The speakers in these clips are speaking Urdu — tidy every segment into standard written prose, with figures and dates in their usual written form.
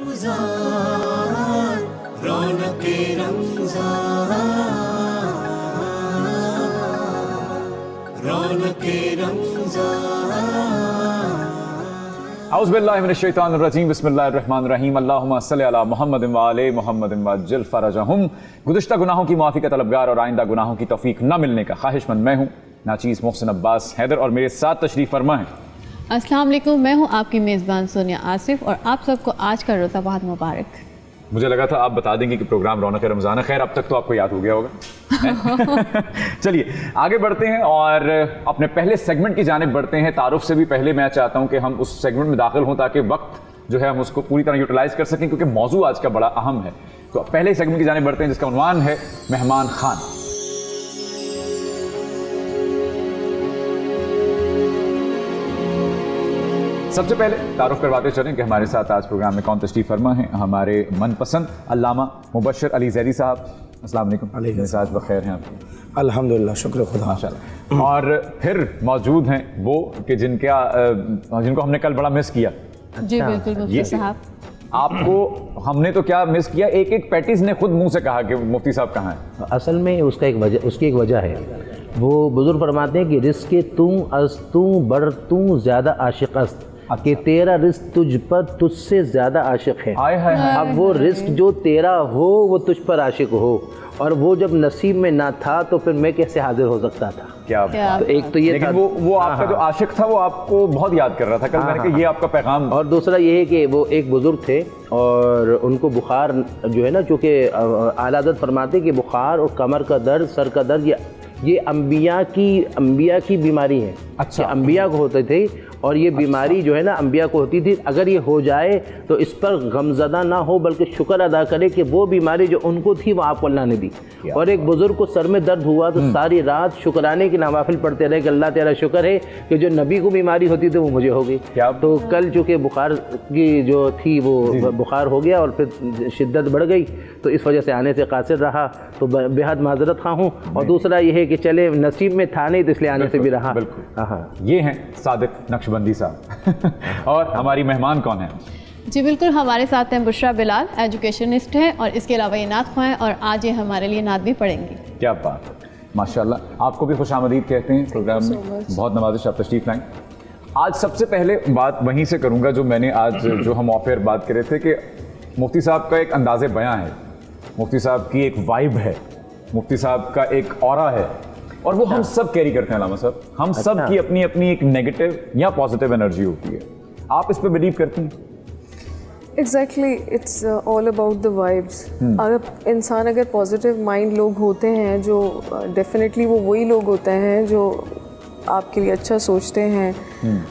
رمضان رونق رمضان رونق رمضان اعوذ باللہ من الشیطان الرجیم بسم اللہ الرحمن الرحیم اللہم صلی علی محمد و آل محمد وعجل فرجہم۔ گزشتہ گناہوں کی معافی کا طلبگار اور آئندہ گناہوں کی توفیق نہ ملنے کا خواہش مند میں ہوں ناچیز محسن عباس حیدر، اور میرے ساتھ تشریف فرما ہیں السلام علیکم، میں ہوں آپ کی میزبان سونیا آصف، اور آپ سب کو آج کا روزہ بہت مبارک۔ مجھے لگا تھا آپ بتا دیں گے کہ پروگرام رونق رمضان ہے، خیر اب تک تو آپ کو یاد ہو گیا ہوگا۔ چلیے آگے بڑھتے ہیں اور اپنے پہلے سیگمنٹ کی جانب بڑھتے ہیں۔ تعارف سے بھی پہلے میں چاہتا ہوں کہ ہم اس سیگمنٹ میں داخل ہوں تاکہ وقت جو ہے ہم اس کو پوری طرح یوٹیلائز کر سکیں، کیونکہ موضوع آج کا بڑا اہم ہے۔ تو پہلے سیگمنٹ کی جانب بڑھتے ہیں جس کا عنوان ہے مہمان خان۔ سب سے پہلے تعارف کرواتے چلیں کہ ہمارے ساتھ آج پروگرام میں کون تشریف فرما ہیں۔ ہمارے من پسند علامہ مبشر علی زیدی صاحب، السلام علیکم۔ مزاج بخیر ہیں آپ کے؟ الحمدللہ، شکر خدا، ماشاءاللہ۔ اور پھر موجود ہیں وہ کہ جن کو ہم نے کل بڑا مس کیا۔ جی بالکل مفتی صاحب، آپ کو ہم نے تو کیا مس کیا، ایک ایک پیٹیز نے خود منہ سے کہا کہ مفتی صاحب کہاں ہیں۔ اصل میں اس کی ایک وجہ ہے، وہ بزرگ فرماتے ہیں کہ رزق توں از توں بڑھ توں زیادہ عاشق است، کہ تیرا رزق تجھ پر تجھ سے زیادہ عاشق ہے۔ اب وہ رزق جو تیرا ہو وہ تجھ پر عاشق ہو، اور وہ جب نصیب میں نہ تھا تو پھر میں کیسے حاضر ہو سکتا تھا؟ کیا تو ایک تو یہ تھا، لیکن وہ آپ کا جو عاشق تھا وہ آپ کو بہت یاد کر رہا تھا کل، میں نے کہا یہ آپ کا پیغام۔ اور دوسرا یہ ہے کہ وہ ایک بزرگ تھے اور ان کو بخار جو ہے نا، چونکہ اعلیٰ حضرت فرماتے کہ بخار اور کمر کا درد، سر کا درد، یہ انبیاء کی بیماری ہے۔ اچھا، انبیاء کو ہوتے تھے، اور یہ بیماری جو ہے نا انبیاء کو ہوتی تھی۔ اگر یہ ہو جائے تو اس پر غمزدہ نہ ہو بلکہ شکر ادا کرے کہ وہ بیماری جو ان کو تھی وہ آپ کو اللہ نے دی۔ اور ایک بزرگ کو سر میں درد ہوا تو ساری رات شکرانے کی نوافل پڑھتے رہے کہ اللہ تیرا شکر ہے کہ جو نبی کو بیماری ہوتی تھی وہ مجھے ہو گئی۔ تو کل چونکہ بخار کی جو تھی وہ بخار ہو گیا اور پھر شدت بڑھ گئی، تو اس وجہ سے آنے سے قاصر رہا، تو بے حد معذرت خواہ ہوں۔ اور دوسرا یہ ہے کہ چلے نصیب میں تھا نہیں تو اس لیے آنے سے بھی رہا۔ ہاں، یہ ہیں صادق نقشبندی صاحب۔ اور ہماری مہمان کون ہیں؟ جی بالکل، ہمارے ساتھ ہیں بشرا بلال، ایجوکیشنسٹ ہیں، اور اس کے علاوہ یہ نعت خواں ہیں، اور آج یہ ہمارے لیے نعت بھی پڑھیں گی۔ کیا بات ہے، ماشاءاللہ۔ آپ کو بھی خوش آمدید کہتے ہیں پروگرام میں، بہت نوازش آپ تشریف لائیں۔ آج سب سے پہلے بات وہیں سے کروں گا جو میں نے آج جو ہم آف ایئر بات کر رہے تھے، کہ مفتی صاحب کا ایک انداز بیاں ہے، مفتی صاحب کی ایک وائب ہے، مفتی صاحب کا ایک اورا ہے، اور وہ ہم سب کیری کرتے ہیں علامہ صاحب۔ ہم سب کی اپنی اپنی ایک نیگیٹو یا پازیٹیو انرجی ہوتی ہے، آپ اس پہ بلیو کرتی ہیں؟ Exactly, it's all about the vibes. انسان اگر پازیٹیو مائنڈ لوگ ہوتے ہیں جو ڈیفینیٹلی وہ وہی لوگ ہوتے ہیں جو آپ کے لیے اچھا سوچتے ہیں،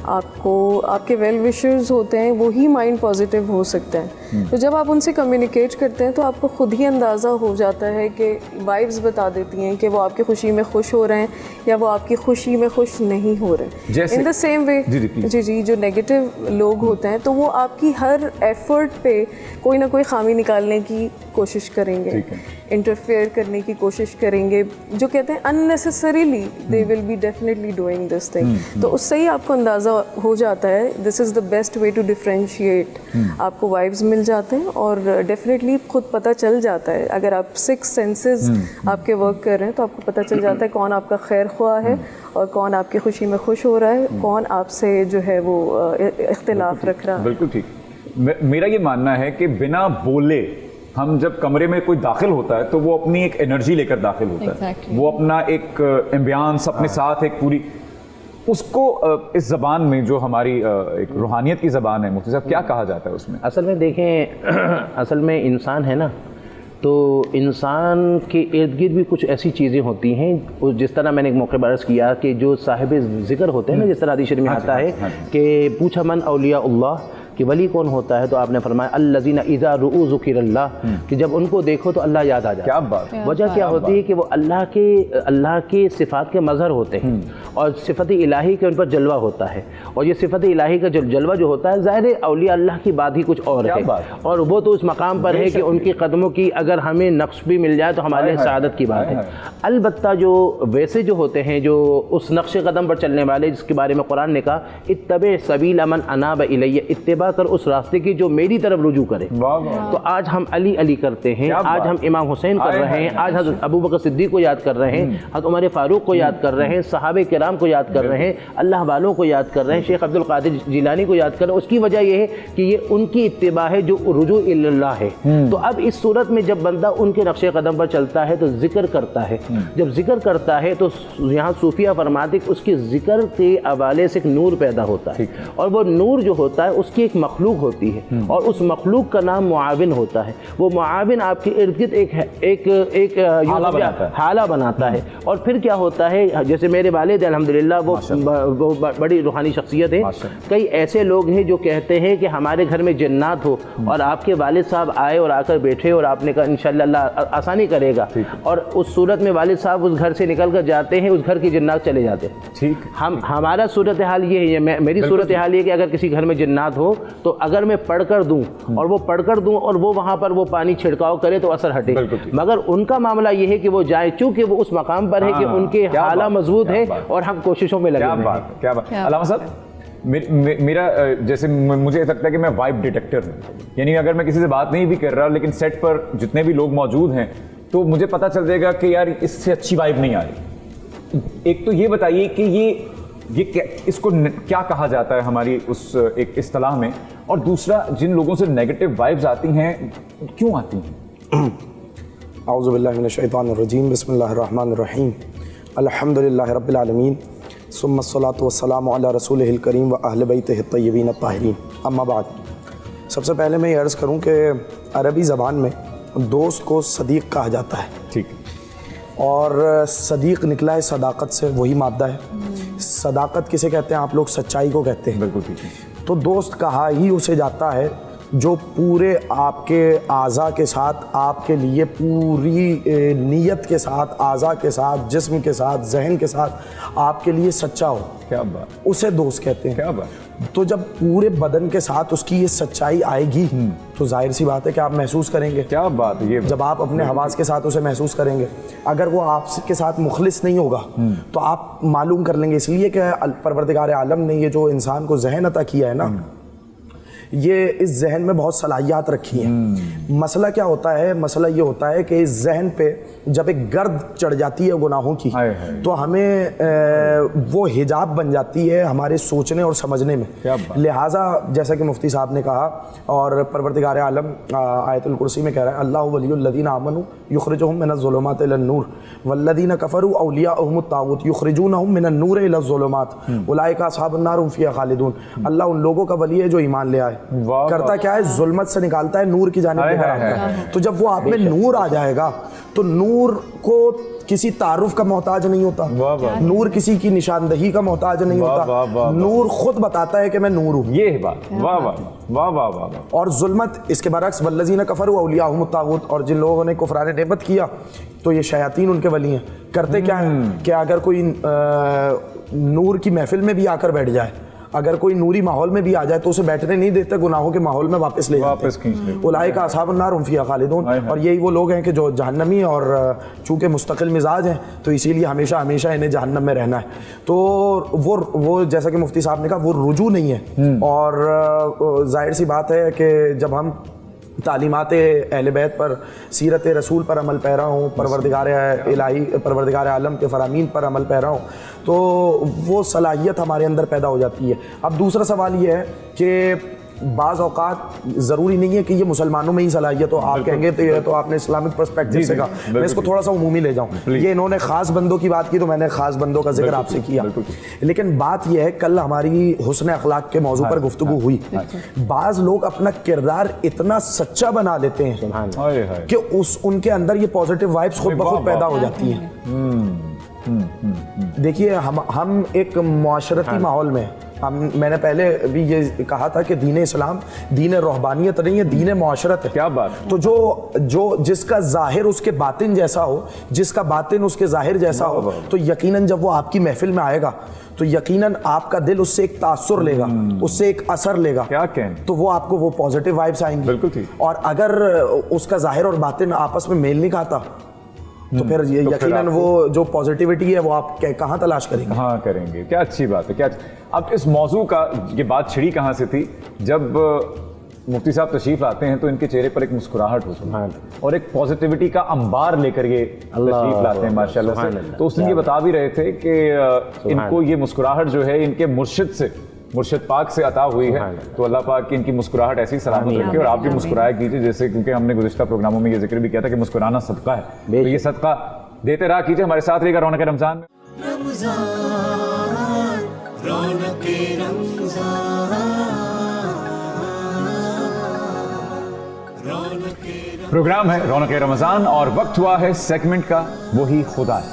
آپ کے ویل وشرز ہوتے ہیں، وہی مائنڈ پازیٹیو ہو سکتا ہے۔ تو جب آپ ان سے کمیونیکیٹ کرتے ہیں تو آپ کو خود ہی اندازہ ہو جاتا ہے کہ وائبز بتا دیتی ہیں کہ وہ آپ کی خوشی میں خوش ہو رہے ہیں یا وہ آپ کی خوشی میں خوش نہیں ہو رہے۔ ان دا سیم وے جی جو نیگیٹو لوگ ہوتے ہیں تو وہ آپ کی ہر ایفرٹ پہ کوئی نہ کوئی خامی نکالنے کی کوشش کریں گے، انٹرفیئر کرنے کی کوشش کریں گے، جو کہتے ہیں unnecessarily they will be definitely doing this thing۔ تو اس سے ہی آپ کو اندازہ ہو جاتا ہے، this is the best way to differentiate۔ آپ کو وائبز مل جاتے ہیں اور ڈیفینیٹلی خود پتہ چل جاتا ہے، اگر آپ 6 senses آپ کے ورک کر رہے ہیں تو آپ کو پتہ چل جاتا ہے کون آپ کا خیر خواہ ہے اور کون آپ کی خوشی میں خوش ہو رہا ہے، کون آپ سے جو ہے وہ اختلاف رکھ رہا ہے۔ بالکل ٹھیک۔ میرا یہ ماننا ہے کہ بنا بولے ہم جب کمرے میں کوئی داخل ہوتا ہے تو وہ اپنی ایک انرجی لے کر داخل ہوتا ہے، وہ اپنا ایک ایمبیانس اپنے ساتھ ایک پوری، اس کو اس زبان میں جو ہماری ایک روحانیت کی زبان ہے مفتی صاحب، کیا کہا جاتا ہے اس میں؟ اصل میں دیکھیں، اصل میں انسان ہے نا، تو انسان کے ارد گرد بھی کچھ ایسی چیزیں ہوتی ہیں، جس طرح میں نے ایک موقع عرض کیا کہ جو صاحب ذکر ہوتے ہیں نا، جس طرح حدیث شریف میں آتا ہے کہ پوچھا من اولیاء اللہ، کہ ولی کون ہوتا ہے، تو آپ نے فرمایا الذین اذا رؤوا ذکر اللہ، کہ جب ان کو دیکھو تو اللہ یاد آ جائے۔ کیا بات، وجہ کیا ہوتی ہے کہ وہ اللہ کے صفات کے مظہر ہوتے ہیں، اور صفت الہی کے ان پر جلوہ ہوتا ہے، اور یہ صفت الہی کا جلوہ جو ہوتا ہے، ظاہر اولیاء اللہ کی بات ہی کچھ اور ہے، اور وہ تو اس مقام پر ہے کہ ان کی قدموں کی اگر ہمیں نقش بھی مل جائے تو ہمارے سعادت کی بات ہے۔ البتہ جو ویسے جو ہوتے ہیں جو اس نقش قدم پر چلنے والے، جس کے بارے میں قرآن نے کہا اتبع سبیل من اناب الی، اتباع اتباع کر اس راستے کی جو میری طرف رجوع کرے. واہ واہ. تو آج ہم علی علی کرتے ہیں, آج ہم امام حسین کر رہے ہیں, آج حضرت ابو بکر صدیق کو یاد کر رہے ہیں, حضرت عمر فاروق کو یاد کر رہے ہیں, صحابہ کرام کو یاد کر رہے ہیں, اللہ والوں کو یاد کر رہے ہیں, شیخ عبد القادر جیلانی کو یاد کر رہے ہیں. اس کی وجہ یہ ہے کہ یہ ان کی اتباع ہے جو رجوع اللہ ہے. تو اب اس صورت میں جب بندہ ان کے نقش قدم پر چلتا ہے تو ذکر کرتا ہے. جب ذکر کرتا ہے تو یہاں صوفیہ فرماتے کہ اس کے ذکر کے حوالے سے ایک نور پیدا ہوتا ہے, اور وہ نور جو ہوتا ہے اس کی ایک مخلوق ہوتی ہے, اور اس مخلوق کا نام معاون ہوتا ہے. وہ معاون آپ کے ارد گرد ایک حالہ بناتا ہے. اور پھر کیا ہوتا ہے, جیسے میرے والد الحمدللہ وہ بڑی روحانی شخصیت ہے. کئی ایسے لوگ ہیں جو کہتے ہیں کہ ہمارے گھر میں جنات ہو, اور آپ کے والد صاحب آئے اور آ کر بیٹھے, اور آپ نے کہا انشاءاللہ اللہ آسانی کرے گا, اور اس صورت میں والد صاحب اس گھر سے نکل کر جاتے ہیں, اس گھر کی جنات چلے جاتے ہیں. ٹھیک, ہمارا صورتحال یہ ہے, میری صورتحال یہ کہ اگر کسی گھر میں جنات ہو تو اگر میں پڑھ کر دوں اور وہ پڑھ کر دوں اور وہ وہاں پر وہ پانی چھڑکاؤ کرے تو اثر ہٹے, مگر ان کا معاملہ یہ ہے کہ وہ جائے, چونکہ وہ اس مقام پر ہے کہ ان کے حالہ مضبوط ہے اور ہم کوششوں میں لگے ہیں. کیا بات. علامہ صاحب, میرا جیسے مجھے لگتا ہے کہ میں وائب ڈیٹیکٹر ہوں, یعنی اگر میں کسی سے بات نہیں بھی کر رہا لیکن سیٹ پر جتنے بھی لوگ موجود ہیں تو مجھے پتہ چل جائے گا کہ یار اس سے اچھی وائب نہیں آ رہی. ایک تو یہ بتائیے کہ یہ اس کو کیا کہا جاتا ہے ہماری اس ایک اصطلاح میں, اور دوسرا جن لوگوں سے نیگیٹو وائبز آتی ہیں کیوں آتی ہیں؟ اعوذ باللہ من الشیطان الرجیم, بسم اللہ الرحمن الرحیم, الحمدللہ رب العالمین, ثم الصلاۃ والسلام علی رسولہ الکریم و اہل بیتہ الطیبین الطاہرین, اما بعد. سب سے پہلے میں یہ عرض کروں کہ عربی زبان میں دوست کو صدیق کہا جاتا ہے. ٹھیک, اور صدیق نکلا ہے صداقت سے, وہی مادہ ہے. صداقت کسے کہتے ہیں آپ لوگ؟ سچائی کو کہتے ہیں. بالکل ٹھیک ہے. تو دوست کہا ہی اسے جاتا ہے جو پورے آپ کے اعضاء کے ساتھ, آپ کے لیے پوری نیت کے ساتھ, اعضاء کے ساتھ, جسم کے ساتھ, ذہن کے ساتھ آپ کے لیے سچا ہو. کیا بات, اسے دوست کہتے ہیں. کیا بات. تو جب پورے بدن کے ساتھ اس کی یہ سچائی آئے گی تو ظاہر سی بات ہے کہ آپ محسوس کریں گے. کیا بات. یہ جب آپ اپنے حواس کے ساتھ اسے محسوس کریں گے, اگر وہ آپ کے ساتھ مخلص نہیں ہوگا تو آپ معلوم کر لیں گے. اس لیے کہ پروردگار عالم نے یہ جو انسان کو ذہن عطا کیا ہے نا, یہ اس ذہن میں بہت صلاحیات رکھی ہیں. مسئلہ کیا ہوتا ہے؟ مسئلہ یہ ہوتا ہے کہ اس ذہن پہ جب ایک گرد چڑھ جاتی ہے گناہوں کی تو ہمیں وہ حجاب بن جاتی ہے ہمارے سوچنے اور سمجھنے میں. لہٰذا جیسا کہ مفتی صاحب نے کہا اور پروردگار عالم آیت الکرسی میں کہہ رہا ہے, اللہ ولی الذین آمنوا یخرجہم من الظلمات الی النور والذین کفروا اولیاءہم الطاغوت یخرجونہم من النور الی الظلمات اولئک اصحاب النار هم فیہا خالدون. اللہ ان لوگوں کا ولی ہے جو ایمان لے آئے. کرتا کیا ہے؟ ظلمت سے نکالتا ہے, نور کی جانب لے کر آتا ہے. تو جب وہ آپ میں نور آ جائے گا تو نور کو کسی تعارف کا محتاج نہیں ہوتا, نور کسی کی نشاندہی کا محتاج نہیں ہوتا, نور خود بتاتا ہے کہ میں نور ہوں. یہ بات, واہ واہ واہ واہ واہ. اور ظلمت اس کے برعکس, والذین کفروا اولیاءہم الطاغوت, اور جن لوگوں نے کفران نعمت کیا تو یہ شیاطین ان کے ولی ہیں. کرتے کیا ہیں کہ اگر کوئی نور کی محفل میں بھی آ کر بیٹھ جائے, اگر کوئی نوری ماحول میں بھی آ جائے تو اسے بیٹھنے نہیں دیتے, گناہوں کے ماحول میں واپس لے جاتے ہیں. اولئک اصحاب النار هم فیہا خالدون. اور یہی وہ لوگ ہیں کہ جو جہنمی, اور چونکہ مستقل مزاج ہیں تو اسی لیے ہمیشہ ہمیشہ انہیں جہنم میں رہنا ہے. تو وہ جیسا کہ مفتی صاحب نے کہا, وہ رجوع نہیں ہے. اور ظاہر سی بات ہے کہ جب ہم تعلیمات اہل بیت پر, سیرت رسول پر عمل پیرا ہوں, پروردگار الہی, پروردگار عالم کے فرامین پر عمل پیرا ہوں, تو وہ صلاحیت ہمارے اندر پیدا ہو جاتی ہے. اب دوسرا سوال یہ ہے کہ بعض اوقات ضروری نہیں ہے کہ یہ مسلمانوں میں ہی صلاحیت ہو. آپ کہیں گے تو یہ تو آپ نے اسلامک پرسپیکٹو سے کہا, میں اس کو تھوڑا سا عمومی لے جاؤں. یہ انہوں نے خاص بندوں کی بات کی تو میں نے خاص بندوں کا ذکر آپ سے کیا. لیکن بات یہ ہے, کل ہماری حسن اخلاق کے موضوع پر گفتگو ہوئی, بعض لوگ اپنا کردار اتنا سچا بنا لیتے ہیں کہ ان کے اندر یہ پازیٹیو وائبس خود بخود پیدا ہو جاتی ہیں. دیکھیے ہم ایک معاشرتی ماحول میں, میں نے پہلے بھی یہ کہا تھا کہ دین اسلام دین رہبانیت نہیں ہے, دین معاشرت ہے. کیا بات. تو جو جس کا ظاہر اس کے باطن جیسا ہو, جس کا باطن اس کے ظاہر جیسا ہو, تو یقیناً جب وہ آپ کی محفل میں آئے گا تو یقیناً آپ کا دل اس سے ایک تاثر لے گا, اس سے ایک اثر لے گا. کیا کہیں, تو وہ آپ کو وہ پازیٹیو وائبس آئیں گی. بالکل ٹھیک. اور اگر اس کا ظاہر اور باطن آپس میں میل نہیں کھاتا تو پھر یقیناً وہ جو پازیٹیوٹی ہے وہ آپ کہاں تلاش کریں گے. ہاں کریں گے. کیا اچھی بات ہے. کیا اب اس موضوع کا یہ بات چھڑی کہاں سے تھی؟ جب مفتی صاحب تشریف لاتے ہیں تو ان کے چہرے پر ایک مسکراہٹ ہوتی ہے اور ایک پازیٹیوٹی کا انبار لے کر یہ تشریف لاتے ہیں ماشاءاللہ سے. تو اس دن یہ بتا بھی رہے تھے کہ ان کو یہ مسکراہٹ جو ہے ان کے مرشد پاک سے عطا ہوئی ہے. تو اللہ پاک کی ان کی مسکراہٹ ایسی سلامت رکھے اور آپ بھی مسکرایا کیجیے، جیسے کیونکہ ہم نے گزشتہ پروگراموں میں یہ ذکر بھی کیا تھا کہ مسکرانا صدقہ ہے. تو یہ صدقہ دیتے رہا کیجیے. ہمارے ساتھ رہے گا رونق رمضان میں. رمضان رونق پروگرام ہے رونق رمضان اور وقت ہوا ہے سیگمنٹ کا وہی خدا ہے.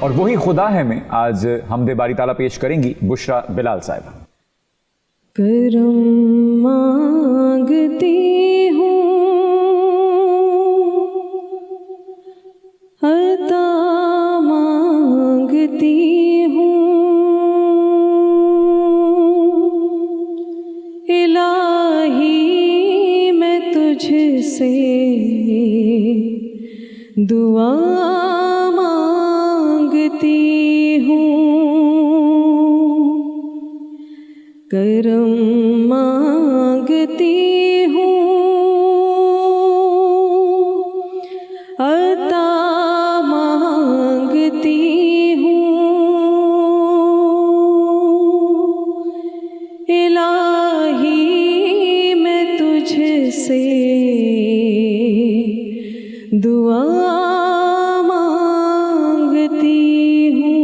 اور وہی خدا ہے میں آج حمد باری تعالیٰ پیش کریں گی بشرا بلال صاحبہ. کرم مانگتی ہوں عطا مانگتی ہوں الہی میں تجھ سے دعا مانگتی ہوں. کرم مانگتی ہوں عطا مانگتی ہوں الہی میں تجھ سے دعا مانگتی ہوں.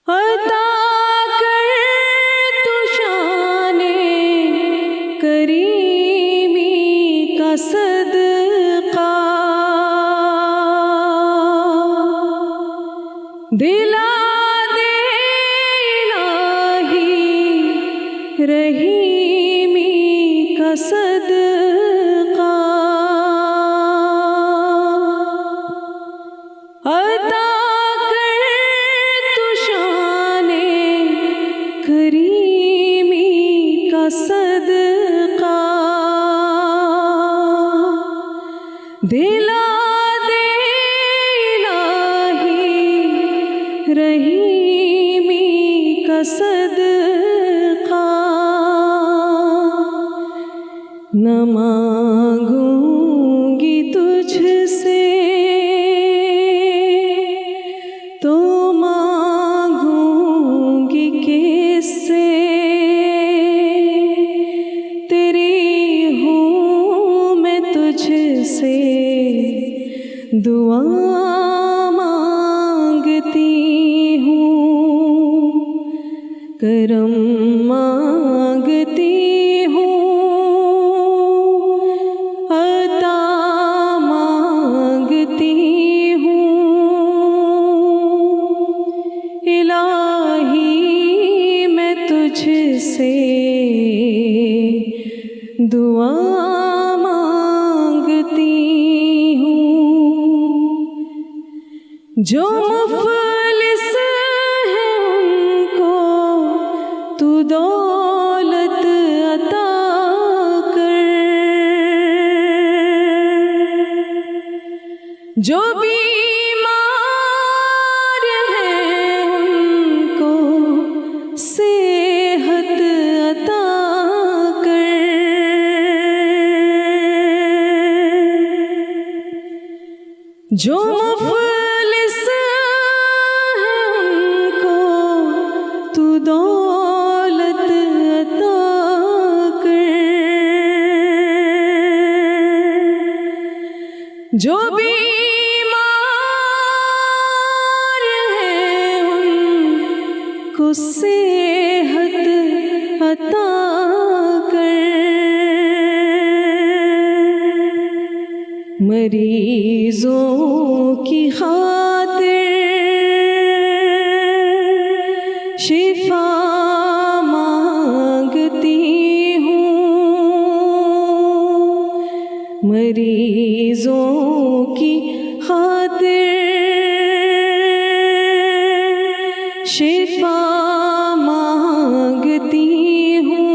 عطا کر تو شان کریمی کا صدقہ دلا دے الہی رحیمی کا صدقہ. عطا کر تو شان کریمی کا صدقہ دلا دے الہی رحیمی کا صدقہ. نہ مانگوں گی تجھ سے تو مانگوں گی کس سے تیری ہوں میں تجھ سے دعا مانگتی ہوں. کرم مانگتی ہوں عطا مانگتی ہوں الہی میں تجھ سے دعا مانگتی ہوں. جو مفلس ہے ان کو تو دولت عطا کر، جو بیمار ہے ان کو صحت عطا کر، جو مفلس ہے ان کو تو دولت عطا کر، جو بیمار ہے ان کو صحت عطا کر. مریضوں کی خاطر شفا مانگتی ہوں، مریضوں کی خاطر شفا مانگتی ہوں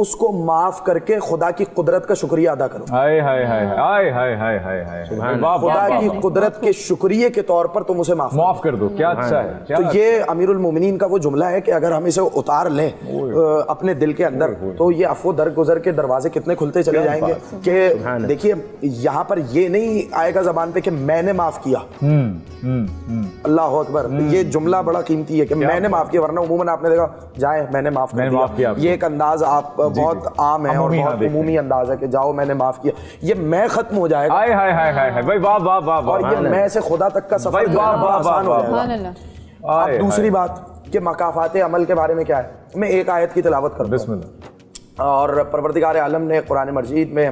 اس کو معاف کر کے خدا کی قدرت کا شکریہ ادا کرو. ہائے ہائے ہائے ہائے ہائے ہائے ہائے ہائے. خدا کی قدرت کے شکریہ کے طور پر تم اسے معاف کر دو. کیا اچھا ہے. تو یہ امیر المومنین کا وہ جملہ ہے کہ اگر ہم اسے اتار لیں اپنے دل کے اندر تو یہ عفو درگزر کے دروازے کتنے کھلتے چلے جائیں گے. کہ دیکھیے یہاں پر یہ نہیں آئے گا زبان پہ کہ میں نے معاف کیا. اللہ اکبر. یہ جملہ بڑا قیمتی ہے کہ میں نے معاف کیا, ورنہ عموماً آپ نے دیکھا جائے میں نے معاف کر دیا. یہ ایک انداز آپ بہت عام ہے اور بہت عمومی انداز ہے کہ جاؤ میں نے معاف کیا. یہ میں ختم ہو جائے گا اور یہ میں سے خدا تک کا سفر بڑا آسان ہو جائے گا. اب دوسری بات کہ مکافات عمل کے بارے میں کیا ہے, میں ایک آیت کی تلاوت کرتا ہوں. بسم اللہ. اور پروردگار عالم نے قرآن مجید میں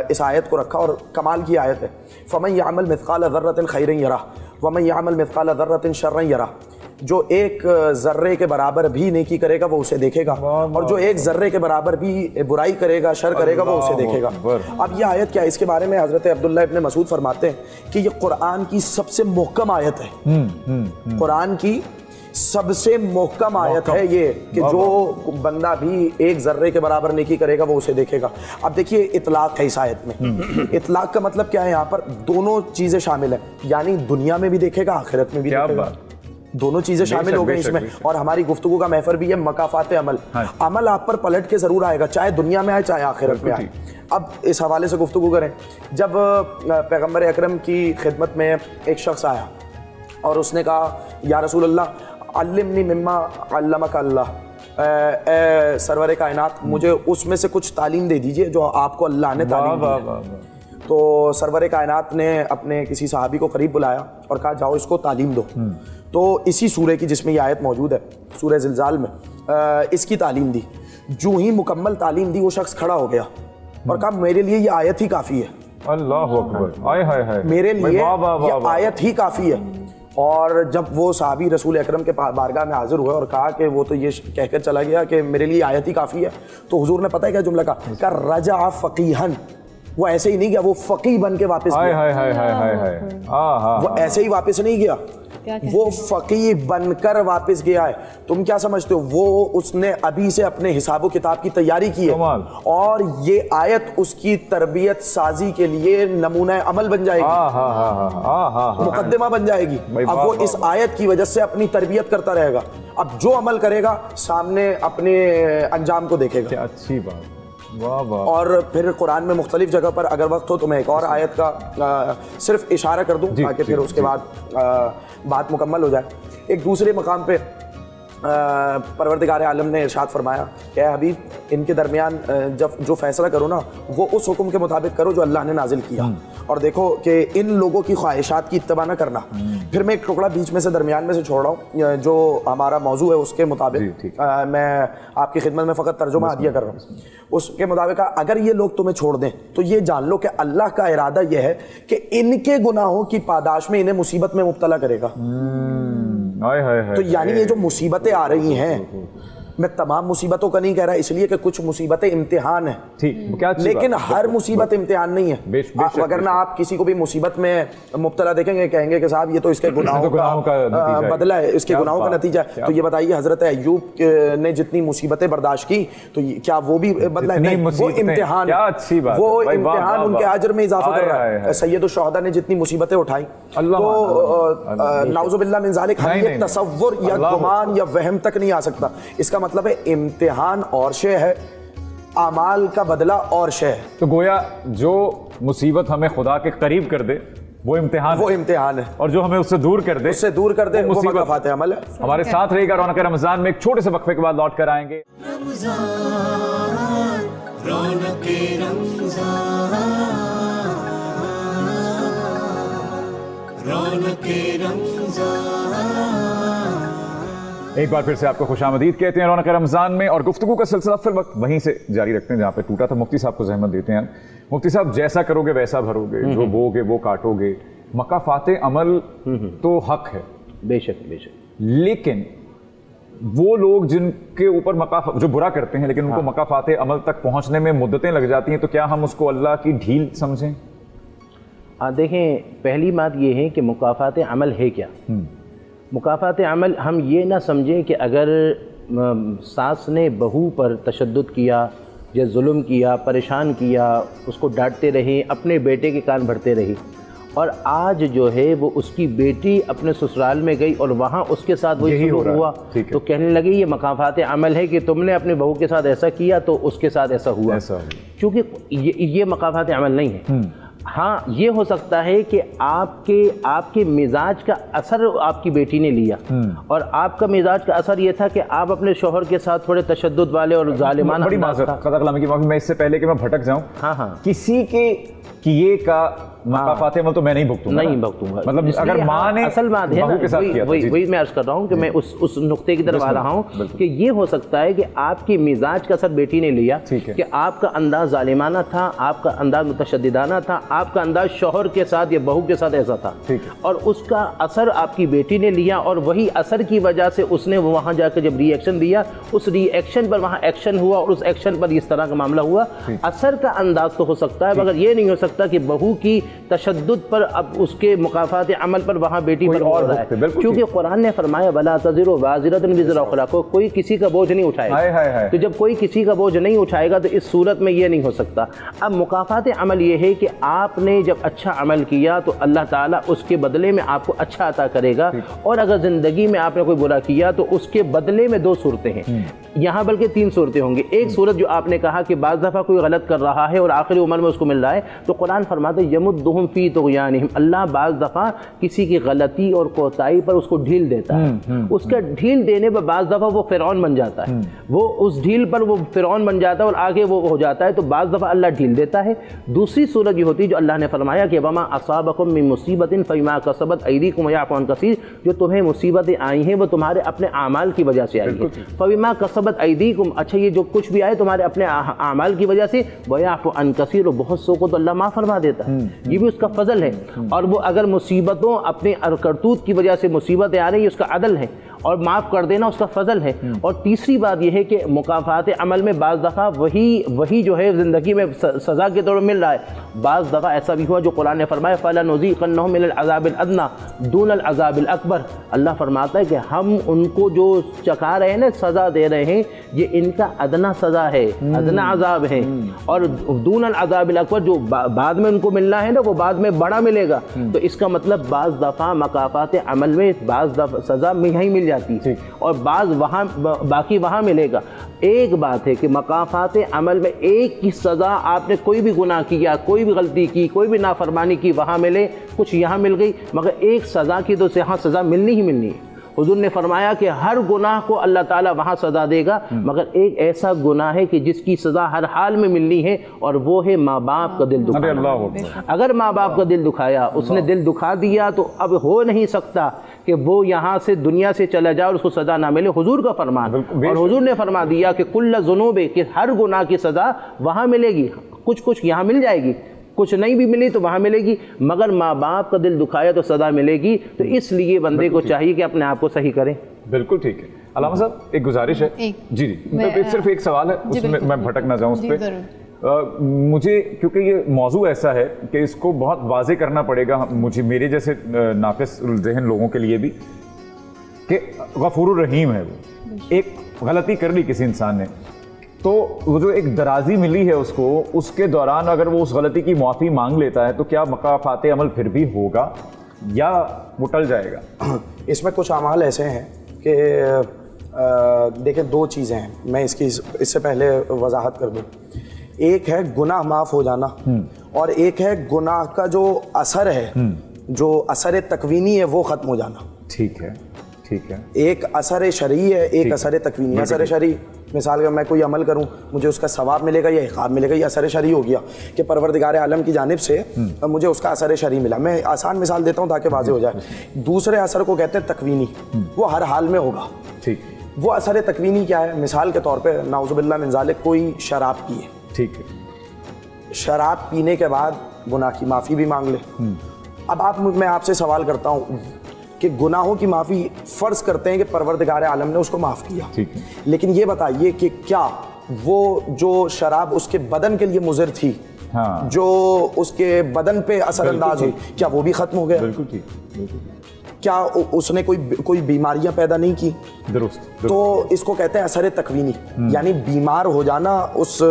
اس آیت کو رکھا اور کمال کی آیت ہے. فَمَن يَعْمَلْ مِثْقَالَ ذَرَّةٍ خَيْرًا يَرَهُ وَمَن يَعْمَلْ مِثْقَالَ ذَرَّةٍ شَرًّا يَرَهُ. جو ایک ذرے کے برابر بھی نیکی کرے گا وہ اسے دیکھے گا, اور جو ایک ذرے کے برابر بھی برائی کرے گا, شر کرے گا, وہ اسے دیکھے گا. اب یہ آیت کیا ہے, اس کے بارے میں حضرت عبداللہ ابن مسعود فرماتے ہیں کہ یہ قرآن کی سب سے محکم آیت ہے. قرآن کی سب سے محکم آیت ہے یہ کہ جو بندہ بھی ایک ذرے کے برابر نیکی کرے گا وہ اسے دیکھے گا. اب دیکھیے اطلاق ہے اس آیت میں. اطلاق کا مطلب کیا ہے, یہاں پر دونوں چیزیں شامل ہیں, یعنی دنیا میں بھی دیکھے گا آخرت میں بھی دیکھے گا. دونوں چیزیں شامل ہو گئی اس میں. اور ہماری گفتگو کا محور بھی ہے مکافات عمل. عمل آپ پر پلٹ کے ضرور آئے گا, چاہے دنیا میں آئے چاہے آخرت میں آئے. اب اس حوالے سے گفتگو کریں. جب پیغمبر اکرم کی خدمت میں ایک شخص آیا اور اس نے کہا یا رسول اللہ علمنی مما علمک اللہ, اے سرور کائنات مجھے اس میں سے کچھ تعلیم دے دیجئے جو آپ کو اللہ نے تعلیم دی. تو سرور کائنات نے اپنے کسی صحابی کو قریب بلایا اور کہا جاؤ اس کو تعلیم دو. تو اسی سورہ کی جس میں یہ آیت موجود ہے, سورہ زلزال میں, اس کی تعلیم دی. جو ہی مکمل تعلیم دی وہ شخص کھڑا ہو گیا اور کہا میرے لیے یہ آیت ہی کافی ہے. اللہ اکبر. میرے لیے یہ آیت ہی کافی ہے. اور جب وہ صحابی رسول اکرم کے بارگاہ میں حاضر ہوئے اور کہا کہ وہ تو یہ کہہ کر چلا گیا کہ میرے لیے آیت ہی کافی ہے, تو حضور نے پتہ ہے کیا جملہ کہا, کہ رجع فقیہن. وہ ایسے ہی نہیں گیا, وہ فقیہ بن کے واپس گیا. وہ ایسے ہی واپس نہیں گیا, وہ فقیہ بن کر واپس گیا ہے. تم کیا سمجھتے ہو, وہ اس نے ابھی سے اپنے حساب و کتاب کی تیاری کی ہے اور یہ آیت اس کی تربیت سازی کے لیے نمونہ عمل بن جائے گی, مقدمہ بن جائے گی. اب وہ اس آیت کی وجہ سے اپنی تربیت کرتا رہے گا. اب جو عمل کرے گا سامنے اپنے انجام کو دیکھے گا. اچھی بات. اور پھر قرآن میں مختلف جگہ پر اگر وقت ہو تو میں ایک اور آیت کا صرف اشارہ کر دوں تاکہ پھر اس کے بعد بات مکمل ہو جائے. ایک دوسرے مقام پہ پروردگار عالم نے ارشاد فرمایا کہ اے حبیب ان کے درمیان جب جو فیصلہ کرو نا وہ اس حکم کے مطابق کرو جو اللہ نے نازل کیا, اور دیکھو کہ ان لوگوں کی خواہشات کی اتباع نہ کرنا. پھر میں ایک ٹکڑا بیچ میں سے درمیان میں سے چھوڑ رہا ہوں جو ہمارا موضوع ہے اس کے مطابق میں آپ کی خدمت میں فقط ترجمہ عادیہ کر رہا ہوں. اس کے مطابق اگر یہ لوگ تمہیں چھوڑ دیں تو یہ جان لو کہ اللہ کا ارادہ یہ ہے کہ ان کے گناہوں کی پاداش میں انہیں مصیبت میں مبتلا کرے گا. تو یعنی یہ جو مصیبتیں آ رہی ہیں, میں تمام مصیبتوں کا نہیں کہہ رہا, اس لیے کہ کچھ مصیبتیں امتحان ہیں, لیکن ہر مصیبت امتحان نہیں ہے. وگرنہ آپ کسی کو بھی مصیبت میں مبتلا دیکھیں گے کہیں گے کہ صاحب یہ تو اس کے گناہوں کا بدلہ ہے, اس کے گناہوں کا نتیجہ ہے. تو یہ بتائیے حضرت ایوب نے جتنی مصیبتیں برداشت کی تو کیا وہ بھی بدلہ ہے؟ نہیں, وہ امتحان, وہ امتحان ان کے اجر میں اضافہ کر رہا ہے. سید الشہداء نے جتنی مصیبتیں اٹھائیں تو نعوذ باللہ من ذالک ہم یہ تصور یا گمان یا وہم تک نہیں آ سکتا. اس کا مطلب ہے امتحان اور شے ہے, اعمال کا بدلہ اور شے ہے. تو گویا جو مصیبت ہمیں خدا کے قریب کر دے وہ امتحان ہے, اور جو ہمیں اس سے دور کر دے وہ مکافات عمل ہے. ہمارے ساتھ رہے گا رونق رمضان میں. ایک چھوٹے سے وقفے کے بعد لوٹ کر آئیں گے. رونق ایک بار پھر سے آپ کو خوش آمدید کہتے ہیں رونق رمضان میں, اور گفتگو کا سلسلہ فی الوقت وہیں سے جاری رکھتے ہیں جہاں پہ ٹوٹا تھا. مفتی صاحب کو زحمت دیتے ہیں. مفتی صاحب, جیسا کرو گے ویسا بھرو گے, جو بو گے وہ کاٹو گے. مکافات عمل تو حق ہے بے شک بے شک, لیکن وہ لوگ جن کے اوپر جو برا کرتے ہیں لیکن ان کو مکافات عمل تک پہنچنے میں مدتیں لگ جاتی ہیں, تو کیا ہم اس کو اللہ کی ڈھیل سمجھیں؟ دیکھیں, پہلی بات یہ ہے کہ مکافات عمل ہے کیا. مکافات عمل ہم یہ نہ سمجھیں کہ اگر ساس نے بہو پر تشدد کیا یا ظلم کیا، پریشان کیا، اس کو ڈانٹتے رہی، اپنے بیٹے کے کان بھرتے رہی، اور آج جو ہے وہ اس کی بیٹی اپنے سسرال میں گئی اور وہاں اس کے ساتھ وہی سلوک ہوا، تو کہنے لگی یہ مکافات عمل ہے کہ تم نے اپنے بہو کے ساتھ ایسا کیا تو اس کے ساتھ ایسا ہوا، چونکہ یہ مکافات عمل نہیں ہے۔ ہاں یہ ہو سکتا ہے کہ آپ کے مزاج کا اثر آپ کی بیٹی نے لیا، اور آپ کا مزاج کا اثر یہ تھا کہ آپ اپنے شوہر کے ساتھ تھوڑے تشدد والے اور ظالمانہ بڑی معذرت قدر کلامی کی معافی، میں اس سے پہلے کہ میں بھٹک جاؤں، ہاں کسی کے کیے کا مکافات عمل تو میں نہیں بھگتوں گا، مطلب اگر ماں نے اصل بات ہے بہو کے ساتھ کیا، وہی میں عرض کر رہا ہوں کہ میں اس نقطے کی طرف آ رہا ہوں کہ یہ ہو سکتا ہے کہ آپ کی مزاج کا اثر بیٹی نے لیا، کہ آپ کا انداز ظالمانہ تھا، آپ کا انداز متشددانہ تھا، آپ کا انداز شوہر کے ساتھ یا بہو کے ساتھ ایسا تھا، اور اس کا اثر آپ کی بیٹی نے لیا، اور وہی اثر کی وجہ سے اس نے وہاں جا کے جب ری ایکشن دیا، اس ری ایکشن پر وہاں ایکشن ہوا اور اس ایکشن پر اس طرح کا معاملہ ہوا۔ اثر کا انداز تو ہو سکتا ہے مگر یہ نہیں ہو سکتا کہ بہو کی تشدد پر اب اس کے مکافات عمل پر وہاں بیٹی پر ہو رہا ہے، کیونکہ قرآن نے فرمایا وَلَا تَزِرُ وَازِرَةٌ وِزْرَ أُخْرَىٰ، کوئی کسی کا بوجھ نہیں اٹھائے گا، تو جب کوئی کسی کا بوجھ نہیں اٹھائے گا تو اس صورت میں یہ نہیں ہو سکتا۔ اب مکافات عمل یہ ہے کہ آپ نے جب اچھا عمل کیا تو اللہ تعالیٰ اس کے بدلے میں آپ کو اچھا عطا کرے گا، اور اگر زندگی میں آپ نے کوئی برا کیا تو اس کے بدلے میں 2 صورتیں ہیں، یہاں بلکہ 3 صورتیں ہوں گی۔ ایک صورت جو آپ نے کہا کہ بعض دفعہ کوئی غلط کر رہا ہے اور آخری عمر میں اس کو مل رہا ہے، تو قرآن فرماتا ہے یمدہم فی طغیانہم، اللہ بعض دفعہ کسی کی غلطی اور کوتاہی پر اس کو ڈھیل دیتا ہے، اس کا ڈھیل دینے پر بعض دفعہ وہ فرعون بن جاتا ہے، وہ اس ڈھیل پر وہ فرعون بن جاتا ہے اور آگے وہ ہو جاتا ہے، تو بعض دفعہ اللہ ڈھیل دیتا ہے۔ دوسری صورت یہ ہوتی ہے جو اللہ نے فرمایا کہ وما اصابکم من مصیبت فبما کسبت ایدیکم ویعفو عن کثیر، جو تمہیں مصیبتیں آئی ہیں وہ تمہارے اپنے اعمال کی وجہ سے آئی ہیں، فبما کسبت ایدیکم، اچھا یہ جو کچھ بھی آئے تمہارے اپنے اعمال کی وجہ سے، ویعفو عن کثیر، اور بہت سو کو تو اللہ معاف فرما دیتا ہے، یہ بھی اس کا فضل ہے، اور وہ اگر مصیبتوں اپنے کرتوت کی وجہ سے مصیبتیں آ رہی ہیں اس کا عدل ہے، اور معاف کر دینا اس کا فضل ہے۔ اور تیسری بات یہ ہے کہ مکافات عمل میں بعض دفعہ وہی جو ہے زندگی میں سزا کے طور پر مل رہا ہے، بعض دفعہ ایسا بھی ہوا جو قرآن نے فرمایا فَلَنُذِيقَنَّهُم مِّنَ الْعَذَابِ الْأَدْنَىٰ دُونَ الْعَذَابِ الْأَكْبَرِ، اللہ فرماتا ہے کہ ہم ان کو جو چکھا رہے ہیں نا، سزا دے رہے ہیں، یہ ان کا ادنا سزا ہے، ادنا عذاب ہے، اور دون العذاب الاکبر جو بعد میں ان کو ملنا ہے نا وہ بعد میں بڑا ملے گا، تو اس کا مطلب بعض دفعہ مکافات عمل میں بعض دفعہ سزا یہیں مل جاتی ہے اور بعض وہاں باقی وہاں ملے گا۔ ایک بات ہے کہ مکافات عمل میں ایک کی سزا، آپ نے کوئی بھی گناہ کیا، کوئی بھی غلطی کی، کوئی بھی نافرمانی کی، وہاں ملے، کچھ یہاں مل گئی، مگر ایک سزا کی تو یہاں سزا ملنی ہی ملنی ہے۔ حضور نے فرمایا کہ ہر گناہ کو اللہ تعالیٰ وہاں سزا دے گا، مگر ایک ایسا گناہ ہے کہ جس کی سزا ہر حال میں ملنی ہے، اور وہ ہے ماں باپ کا دل دکھانا۔ اگر ماں باپ کا دل دکھایا، اس نے دل دکھا دیا، تو اب ہو نہیں سکتا کہ وہ یہاں سے دنیا سے چلا جائے اور اس کو سزا نہ ملے، حضور کا فرمان، اور حضور نے فرما دیا کہ کل ذنوب، کہ ہر گناہ کی سزا وہاں ملے گی، کچھ یہاں مل جائے گی، کچھ نہیں بھی ملی تو وہاں ملے گی، مگر ماں باپ کا دل دکھایا تو سزا ملے گی۔ تو اس لیے بندے کو چاہیے کہ اپنے آپ کو صحیح کریں۔ بالکل ٹھیک ہے۔ علامہ صاحب ایک گزارش ہے، جی صرف ایک سوال ہے، اس میں بھٹک نہ جاؤں اس پہ، مجھے کیونکہ یہ موضوع ایسا ہے کہ اس کو بہت واضح کرنا پڑے گا مجھے، میرے جیسے ناقص الذہن لوگوں کے لیے بھی، کہ غفور الرحیم ہے، وہ ایک غلطی کر لی کسی انسان نے، تو وہ جو ایک درازی ملی ہے اس کو، اس کے دوران اگر وہ اس غلطی کی معافی مانگ لیتا ہے تو کیا مکافات عمل پھر بھی ہوگا یا وہ ٹل جائے گا؟ اس میں کچھ اعمال ایسے ہیں کہ دیکھیں 2 چیزیں ہیں، میں اس سے پہلے وضاحت کر دوں۔ ایک ہے گناہ معاف ہو جانا، اور ایک ہے گناہ کا جو اثر ہے، جو اثر تکوینی ہے، وہ ختم ہو جانا۔ ٹھیک ہے، ٹھیک ہے۔ ایک اثر شرعی ہے، ایک اثر تکوینی۔ اثر شرعی مثال کہ میں کوئی عمل کروں، مجھے اس کا ثواب ملے گا یا عقاب ملے گا، یہ اثر شرعی ہو گیا کہ پروردگار عالم کی جانب سے مجھے اس کا اثر شرعی ملا۔ میں آسان مثال دیتا ہوں تاکہ واضح ہو جائے۔ دوسرے اثر کو کہتے ہیں تکوینی، وہ ہر حال میں ہوگا۔ ٹھیک، وہ اثر تکوینی کیا ہے؟ مثال کے طور پہ نعوذ باللہ من ذالک کوئی شراب پیے، ٹھیک ہے، شراب پینے کے بعد گناہ کی معافی بھی مانگ لے۔ اب میں آپ سے سوال کرتا ہوں کہ گناہوں کی معافی فرض کرتے ہیں کہ پروردگار عالم نے اس کو معاف کیا، لیکن یہ بتائیے کہ کیا وہ جو شراب اس کے بدن کے لیے مضر تھی، جو اس کے بدن پہ اثر انداز ہوئی، کیا وہ بھی ختم ہو گیا؟ بالکل ٹھیک۔ کیا اس نے کوئی بیماریاں پیدا نہیں کی؟ درست. تو اس کو کہتے ہیں اثر تکوینی، یعنی بیمار ہو جانا اس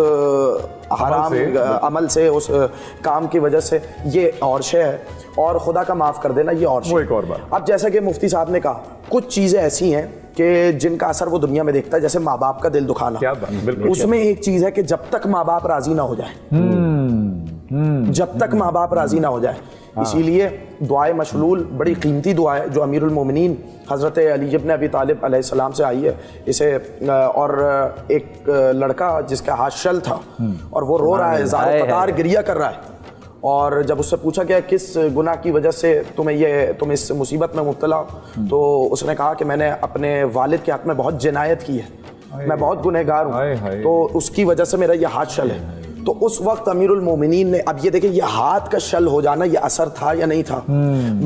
حرام عمل سے، اس کام کی وجہ سے، یہ اور شے ہے، اور خدا کا معاف کر دینا یہ اور شے. وہ ایک اور بات. اب جیسا کہ مفتی صاحب نے کہا کچھ چیزیں ایسی ہیں کہ جن کا اثر وہ دنیا میں دیکھتا ہے، جیسے ماں باپ کا دل دکھانا. کیا بات، بالکل. اس میں ایک چیز ہے کہ جب تک ماں باپ راضی نہ ہو جائے، جب تک ماں باپ راضی نہ ہو جائے، اسی لیے دعائے مشلول بڑی قیمتی دعا ہے جو امیر المومنین حضرت علی ابن ابی طالب علیہ السلام سے آئی ہے. اسے اور ایک لڑکا جس کا ہاتھ شل تھا اور وہ رو رہا ہے، زار و قطار گریہ کر رہا ہے، اور جب اس سے پوچھا گیا کس گناہ کی وجہ سے تم اس مصیبت میں مبتلا ہو، تو اس نے کہا کہ میں نے اپنے والد کے حق میں بہت جنایت کی ہے، میں بہت گنہگار ہوں، تو اس کی وجہ سے میرا یہ ہاتھ شل ہے. تو اس وقت امیر المومنین نے، اب یہ دیکھیں یہ ہاتھ کا شل ہو جانا یہ اثر تھا یا نہیں تھا،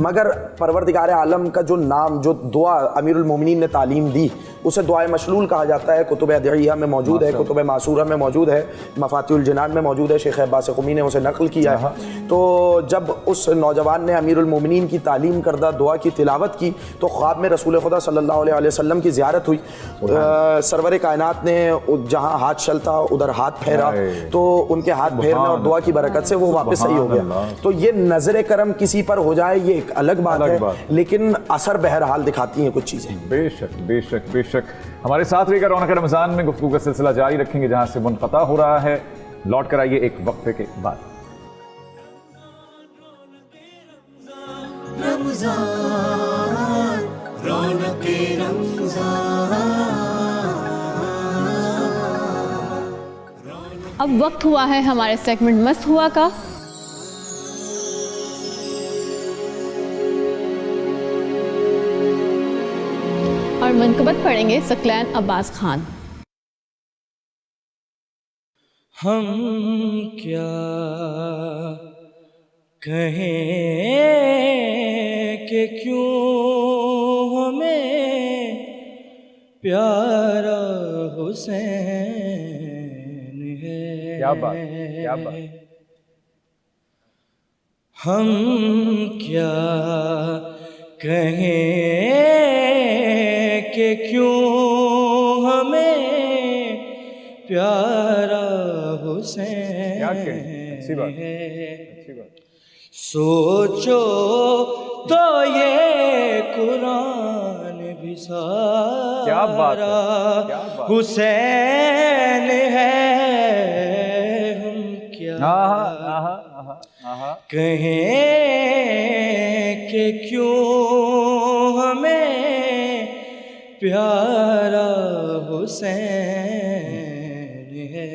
مگر پروردگار عالم کا جو نام، جو دعا امیر المومنین نے تعلیم دی اسے دعائے مشلول کہا جاتا ہے. کتب ادعیہ میں موجود ہے، کتب معصورہ میں موجود ہے، مفاتیح الجنان میں موجود ہے، شیخ عباس قمی نے اسے نقل کیا ہے. تو جب اس نوجوان نے امیر المومنین کی تعلیم کردہ دعا کی تلاوت کی تو خواب میں رسول خدا صلی اللہ علیہ وسلم کی زیارت ہوئی. سرور کائنات نے جہاں ہاتھ شل تھا ادھر ہاتھ پھیرا، تو ان کے ہاتھ پھیرنے اور دعا کی برکت سے وہ واپس صحیح ہو گیا. تو یہ نظر کرم کسی پر ہو جائے یہ ایک الگ بات ہے، لیکن اثر بہرحال دکھاتی ہیں کچھ چیزیں. بے شک بے شک بے شک. ہمارے ساتھ رہ کر رونق رمضان میں گفتگو کا سلسلہ جاری رکھیں گے جہاں سے منقطع ہو رہا ہے. لوٹ کر آئیے ایک وقفے کے بعد. رمضان رونق رمضان. اب وقت ہوا ہے ہمارے سیگمنٹ مست ہوا کا. اور منقبت پڑھیں گے ثقلین عباس خان. ہم کیا کہیں کہ کیوں ہمیں پیارا حسین ہے. کیا بات، کیا بات. ہم کیا کہیں کہ کیوں ہمیں پیارا حسین کیا کہیں، اچھی بات، اچھی بات. سوچو تو یہ قرآن بھی کیا بات ہے، سارا کیا بات. حسین ہے. ہم کیا کہیں کہ کیوں ہمیں پیارا حسین ہے.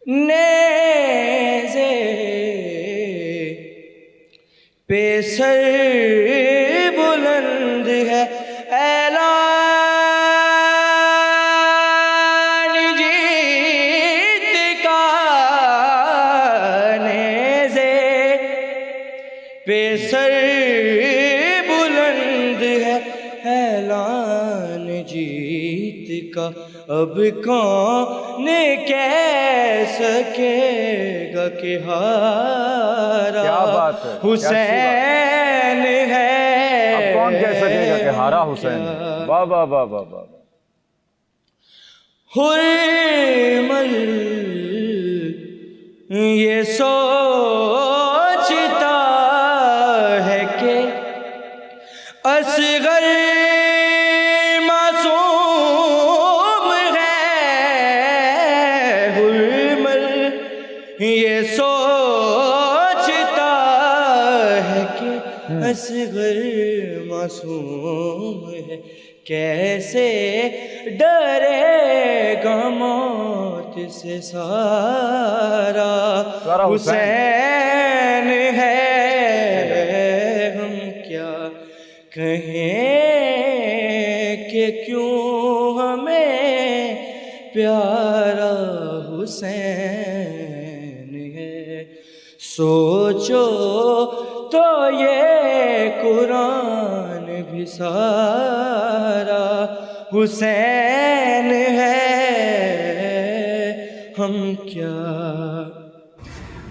نیزے پہ سر بلند ہے اعلان جیت کا. نیزے پہ سر بلند ہے اعلان جیت کا. اب کون کہہ سکے گا کہ ہارا حسین ہے. اب کون کہہ سکے گا کہ ہارا حسین ہے. واہ واہ واہ واہ واہ. حرمل یہ سوچتا ہے کہ اصغر یہ سوچتا ہے کہ اصغر معصوم ہے. کیسے ڈرے گا موت سے سارا حسین ہے. ہم کیا کہیں کہ کیوں ہمیں پیارا حسین. سوچو تو یہ قرآن بھی سارا حسین ہے. ہم کیا.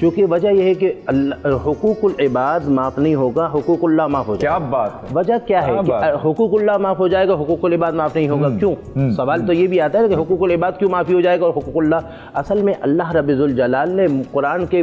چونکہ وجہ یہ ہے کہ حقوق العباد معاف نہیں ہوگا، حقوق اللہ معاف ہو جائے کیا گا۔ بات ہے، وجہ کیا ہے کہ حقوق اللہ معاف ہو جائے گا، حقوق العباد معاف نہیں ہوگا، کیوں؟ سوال تو یہ بھی آتا ہے کہ حقوق العباد کیوں معافی ہو جائے گا اور حقوق اللہ؟ اصل میں اللہ رب ذوالجلال نے قرآن کے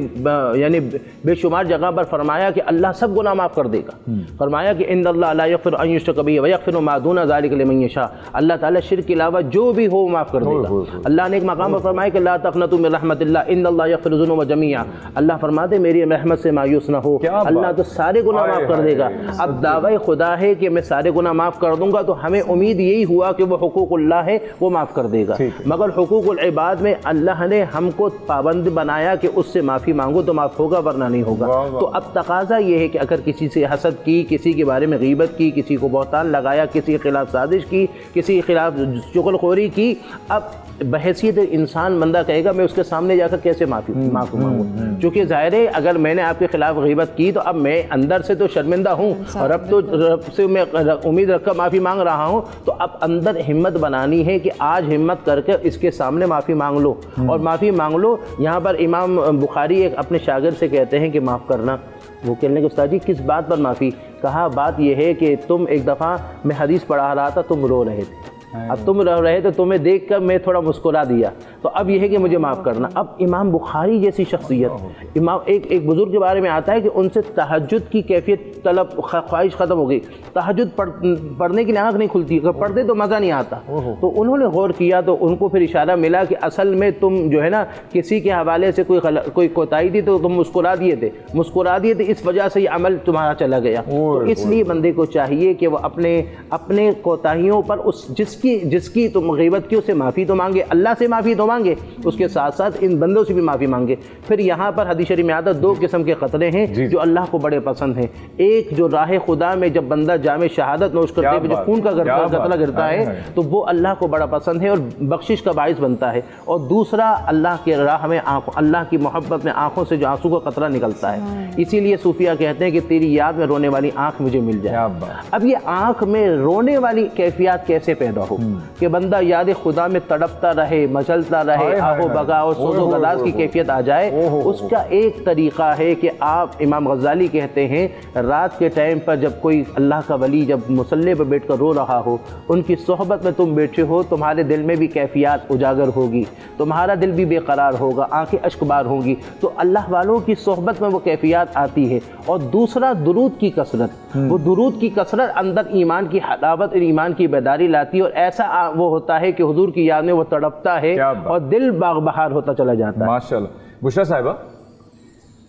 یعنی بے شمار جگہ پر فرمایا کہ اللہ سب گناہ معاف کر دے گا۔ فرمایا کہ ان اللہ لا یغفر ان یشرک بہ ویغفر ما دون ذلک لمن یشاء، اللہ تعالیٰ شرک کے علاوہ جو بھی ہو وہ معاف کر دے گا۔ اللہ نے ایک مقام پر فرمایا کہ لا تقنطوا من رحمت اللہ ان اللہ یغفر الذنوب جميعا، اللہ فرماتے میری رحمت سے مایوس نہ ہو، اللہ تو سارے گناہ معاف کر دے گا۔ اب دعوی خدا ہے کہ میں سارے گناہ معاف کر دوں گا، تو ہمیں امید یہی ہوا کہ وہ حقوق اللہ ہے وہ معاف کر دے گا، مگر حقوق العباد میں اللہ نے ہم کو پابند بنایا کہ اس سے معافی مانگو تو معاف ہوگا ورنہ نہیں ہوگا۔ تو اب تقاضا یہ ہے کہ اگر کسی سے حسد کی، کسی کے بارے میں غیبت کی، کسی کو بہتان لگایا، کسی کے خلاف سازش کی، کسی کے خلاف چغل خوری کی، اب بحیثیت انسان بندہ کہے گا میں اس کے سامنے جا کر کیسے معافی مانگوں؟ چونکہ ظاہر ہے اگر میں نے آپ کے خلاف غیبت کی تو اب میں اندر سے تو شرمندہ ہوں اور اب تو رب سے میں امید رکھ کر معافی مانگ رہا ہوں، تو اب اندر ہمت بنانی ہے کہ آج ہمت کر کے اس کے سامنے معافی مانگ لو اور معافی مانگ لو۔ یہاں پر امام بخاری ایک اپنے شاگرد سے کہتے ہیں کہ معاف کرنا، وہ کہنے کہ استاد جی کس بات پر معافی؟ کہا بات یہ ہے کہ تم ایک دفعہ میں حدیث پڑھا رہا تھا، تم رو رہے تھے، اب تم رو رہے تو تمہیں دیکھ کر میں تھوڑا مسکرا دیا، تو اب یہ ہے کہ مجھے معاف کرنا۔ اب امام بخاری جیسی شخصیت، امام ایک بزرگ کے بارے میں آتا ہے کہ ان سے تہجد کی کیفیت طلب خواہش ختم ہو گئی، تہجد پڑھنے کی آنکھ نہیں کھلتی، اگر پڑھتے تو مزہ نہیں آتا، تو انہوں نے غور کیا تو ان کو پھر اشارہ ملا کہ اصل میں تم جو ہے نا کسی کے حوالے سے کوئی کوتاہی تھی تو تم مسکرا دیے تھے، اس وجہ سے یہ عمل تمہارا چلا گیا۔ تو اس لیے بندے کو چاہیے کہ وہ اپنے کوتاہیوں پر جس کی تم غیبت کی اسے معافی تو مانگے، اللہ سے معافی تو مانگے، اس کے ساتھ ساتھ ان بندوں سے بھی معافی مانگے۔ پھر یہاں پر حدیث شریف میں آتا ہے 2 قسم کے قطرے ہیں جو اللہ کو بڑے پسند ہیں، ایک جو راہ خدا میں جب بندہ جام شہادت نوش کرتے ہوئے جو خون کا قطرہ گرتا ہے تو وہ اللہ کو بڑا پسند ہے اور بخشش کا باعث بنتا ہے، اور دوسرا اللہ کے راہ میں اللہ کی محبت میں آنکھوں سے جو آنسو کا قطرہ نکلتا ہے۔ اسی لیے صوفیہ کہتے ہیں کہ تیری یاد میں رونے والی آنکھ مجھے مل جائے۔ اب یہ آنکھ میں رونے والی کیفیات کیسے پیدا ہو کہ بندہ یاد خدا میں تڑپتا رہے، مچلتا رہے، آہو بگا اور سوز و گداز کی کیفیت آ جائے؟ اس کا ایک طریقہ ہے کہ آپ، امام غزالی کہتے ہیں رات کے ٹائم پر جب کوئی اللہ کا ولی جب مصلی پر بیٹھ کر رو رہا ہو، ان کی صحبت میں تم بیٹھے ہو، تمہارے دل میں بھی کیفیات اجاگر ہوگی، تمہارا دل بھی بے قرار ہوگا، آنکھیں اشک بار ہوں گی، تو اللہ والوں کی صحبت میں وہ کیفیات آتی ہے۔ اور دوسرا درود کی کثرت، وہ درود کی کثرت اندر ایمان کی حلاوت اور ایمان کی بیداری لاتی ہے، اور ایسا وہ ہوتا ہے کہ حضور کی یاد میں وہ تڑپتا ہے اور دل باغ بہار ہوتا چلا جاتا ہے۔ ماشاءاللہ۔ بشرا صاحبہ،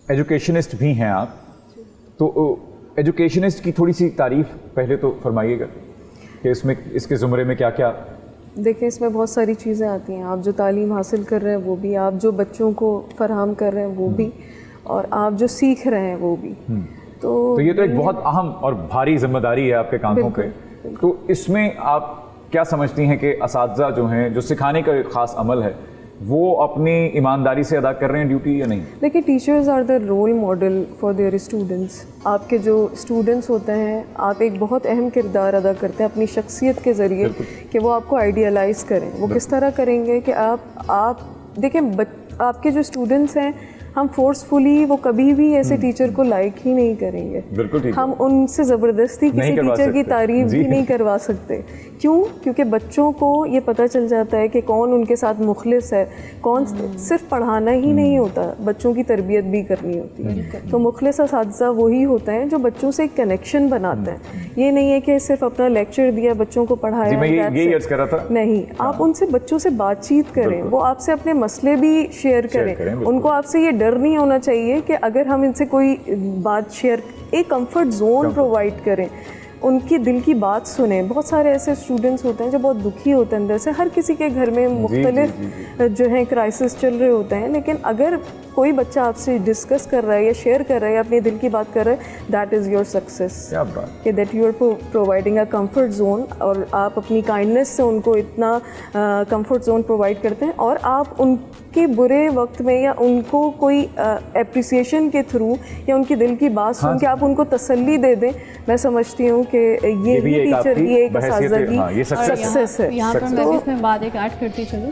ایجوکیشنسٹ بھی ہیں آپ، تو ایجوکیشنسٹ کی تھوڑی سی تعریف پہلے تو فرمائیے گا کہ اس کے زمرے میں کیا کیا؟ دیکھیں اس میں بہت ساری چیزیں آتی ہیں، آپ جو تعلیم حاصل کر رہے ہیں وہ بھی، آپ جو بچوں کو فراہم کر رہے ہیں وہ بھی، اور آپ جو سیکھ رہے ہیں وہ بھی۔ تو یہ تو ایک بہت اہم اور بھاری ذمہ داری ہے آپ کے کاندھوں پہ، تو اس میں آپ کیا سمجھتی ہیں کہ اساتذہ جو ہیں، جو سکھانے کا ایک خاص عمل ہے، وہ اپنی ایمانداری سے ادا کر رہے ہیں ڈیوٹی یا نہیں؟ دیکھیں teachers are the role model for their students. آپ کے جو اسٹوڈنٹس ہوتے ہیں، آپ ایک بہت اہم کردار ادا کرتے ہیں اپنی شخصیت کے ذریعے کہ وہ آپ کو آئیڈیالائز کریں۔ وہ کس طرح کریں گے کہ آپ دیکھیں آپ کے جو اسٹوڈنٹس ہیں، ہم فورسفلی وہ کبھی بھی ایسے ٹیچر کو لائک ہی نہیں کریں گے، ہم ان سے زبردستی کسی ٹیچر کی تعریف بھی نہیں کروا سکتے۔ کیوں؟ کیونکہ بچوں کو یہ پتہ چل جاتا ہے کہ کون ان کے ساتھ مخلص ہے، کون صرف پڑھانا ہی نہیں ہوتا، بچوں کی تربیت بھی کرنی ہوتی ہے۔ تو مخلص اساتذہ وہی ہوتے ہیں جو بچوں سے ایک کنیکشن بناتے ہیں۔ یہ نہیں ہے کہ صرف اپنا لیکچر دیا، بچوں کو پڑھایا، نہیں، آپ ان سے بچوں سے بات چیت کریں، وہ آپ سے اپنے مسئلے بھی شیئر کریں، ان کو آپ سے یہ ڈر نہیں ہونا چاہیے کہ اگر ہم ان سے کوئی بات شیئر، ایک کمفرٹ زون پرووائڈ کریں، ان کی دل کی بات سنیں۔ بہت سارے ایسے اسٹوڈنٹس ہوتے ہیں جو بہت دکھی ہوتے ہیں اندر سے، ہر کسی کے گھر میں مختلف جو ہیں کرائسس چل رہے ہوتے ہیں، لیکن اگر کوئی بچہ آپ سے ڈسکس کر رہا ہے یا شیئر کر رہا ہے یا اپنے دل کی بات کر رہا ہے، دیٹ از یور سکسیس، کہ that you are providing a comfort zone, اور آپ اپنی کائنڈنس سے ان کو اتنا کمفرٹ زون پرووائڈ کرتے ہیں، اور آپ ان کے برے وقت میں یا ان کو کوئی اپریسیشن کے تھرو یا ان کی دل کی بات سن کے آپ ان کو تسلی دے دیں۔ میں سمجھتی ہوں کہ یہ ٹیچر، یہ ایک اساتذہ کی سکسیس ہے۔ یہاں پر میں بھی اس میں بات ایک ایڈ کرتی چلوں،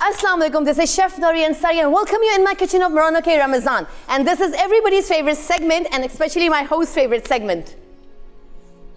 Assalamu alaikum, this is Chef Nuri Ansari and welcome you in my kitchen of Raunak Ramazan. And this is everybody's favorite segment and especially my host's favorite segment.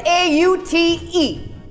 SAUTE।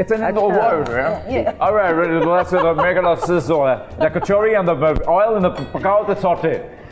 it's an English word. All right, let's make it a sizzle, the kachori and the oil and the pacao to saute.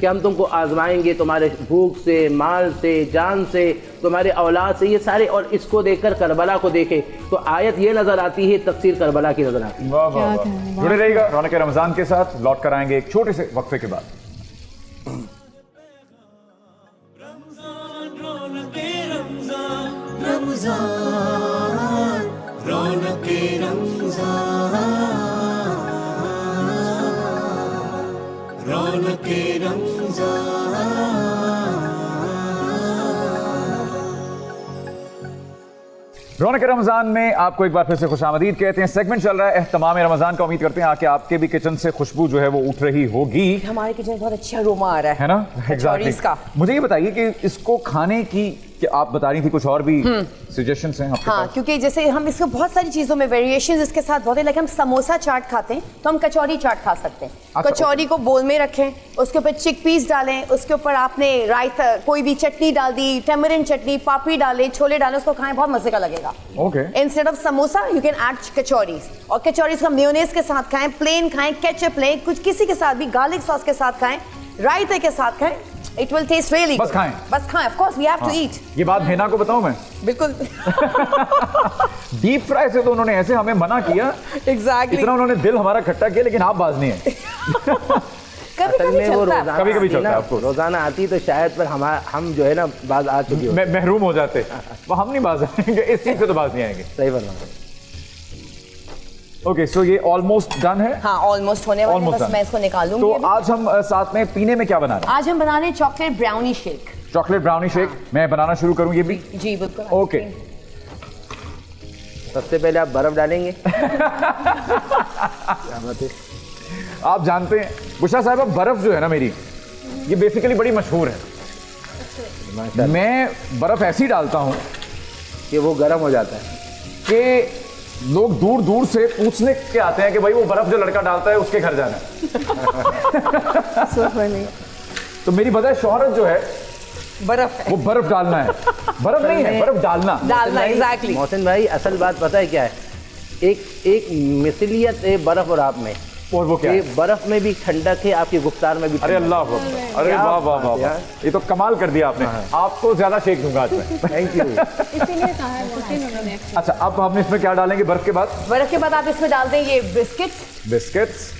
کہ ہم تم کو آزمائیں گے تمہارے بھوک سے، مال سے، جان سے، تمہارے اولاد سے، یہ سارے، اور اس کو دیکھ کر کربلا کو دیکھے تو آیت یہ نظر آتی ہے، تفسیر کربلا کی نظر آتی ہے۔ واہ واہ واہ، جڑے رہیے گا رونق رمضان کے ساتھ، لوٹ کر آئیں گے ایک چھوٹے سے وقفے کے بعد۔ رونق رمضان رمضان رونق رمضان رونق رمضان۔ رونق رمضان میں آپ کو ایک بار پھر سے خوش آمدید کہتے ہیں۔ سیگمنٹ چل رہا ہے اہتمام رمضان کا، امید کرتے ہیں کہ آپ کے بھی کچن سے خوشبو جو ہے وہ اٹھ رہی ہوگی، ہمارے کچن بہت اچھا اروما آ رہا ہے نا؟ کچوریز کا۔ مجھے یہ بتائیے کہ اس کو کھانے کی، کہ آپ بتا رہی تھی کچھ اور بھی سجیشنز ہیں آپ کے ہاں، پاس؟ کیونکہ جیسے ہم اس کو بہت ساری چیزوں میں ویریشنز اس کے ساتھ بہت ہیں، لیکن ہم سموسا چاٹ کھاتے ہیں تو ہم کچوری چاٹ کھا سکتے ہیں۔ اچھا، کچوری کو بول میں رکھیں، اس کے اوپر چک پیس ڈالیں، اس کے اوپر آپ نے رائتا کوئی بھی چٹنی ڈال دی، ٹیمرن چٹنی، پاپڑی ڈالیں، چھولے ڈالیں، اس کو کھائیں، بہت مزے کا لگے گا۔ Okay, instead of samosa you can add kachoris, اور کچوریز کو میونیز کے ساتھ کھائیں، پلین کھائیں، کیچپ لیں، کچھ کسی کے ساتھ بھی، گارلک ساس کے ساتھ کھائیں، رائتے کے ساتھ کھائیں، it will taste really بس good۔ کھائیں، بس کھائیں، of course we have to eat۔ یہ بات ہینا کو بتاؤں میں، بالکل ڈیپ فرائی سے تو انہوں نے ایسے ہمیں منع کیا، ایگزیکٹلی، اتنا انہوں نے دل ہمارا کھٹا کیا، لیکن آپ باز نہیں ہیں۔ اصل میں وہ روزانہ کبھی کبھی آتی چلتا ہے نا، آپ کو، روزانہ آتی تو شاید پر ہم جو ہے نا باز آ چکی ہوتی۔ محروم ہو جاتے، وہ ہم نہیں باز آئیں گے، اس چیز سے تو باز نہیں آئیں گے۔ صحیح فرمایا۔ اوکے، سو یہ آلموسٹ ڈن ہے؟ ہاں آلموسٹ ہونے والا ہے، بس میں اس کو نکالوں گی تو ابھی۔ آج ہم ساتھ میں پینے میں کیا بنا رہے ہیں؟ آج ہم بنا رہے ہیں chocolate brownie shake. Chocolate brownie shake میں بنانا شروع کروں یہ بھی؟ جی بالکل۔ اوکے، سب سے پہلے آپ برف ڈالیں گے؟ آپ جانتے ہیں بشرا صاحبہ، برف جو ہے نا میری، یہ بیسیکلی بڑی مشہور ہے۔ میں برف ایسی ڈالتا ہوں کہ وہ گرم ہو جاتا ہے۔ کہ لوگ دور دور سے پوچھنے کے آتے ہیں کہ بھائی وہ برف جو لڑکا ڈالتا ہے اس کے گھر جانا ہے۔ تو میری بجائے شہرت جو ہے برف ہے، وہ برف ڈالنا ہے، برف نہیں ہے، برف ڈالنا۔ ڈالنا ایگزیکٹلی۔ محسن بھائی اصل بات پتہ ہے کیا ہے؟ ایک مثلیت ہے برف اور آپ میں، اور وہ کیا کہ ہے؟ برف میں بھی ٹھنڈک ہے، آپ کی گفتار میں بھی ارے ٹھنڈک اللہ اکبر، ارے واہ واہ واہ واہ، یہ تو کمال کر دیا آپ نے۔ آپ کو زیادہ شیک دوں گا آج میں۔ ہے۔ Thank you. اچھا، اب ہم اس میں کیا ڈالیں گے برف کے بعد؟ برف کے بعد آپ اس میں ڈال دیں یہ بسکٹس۔ بسکٹس،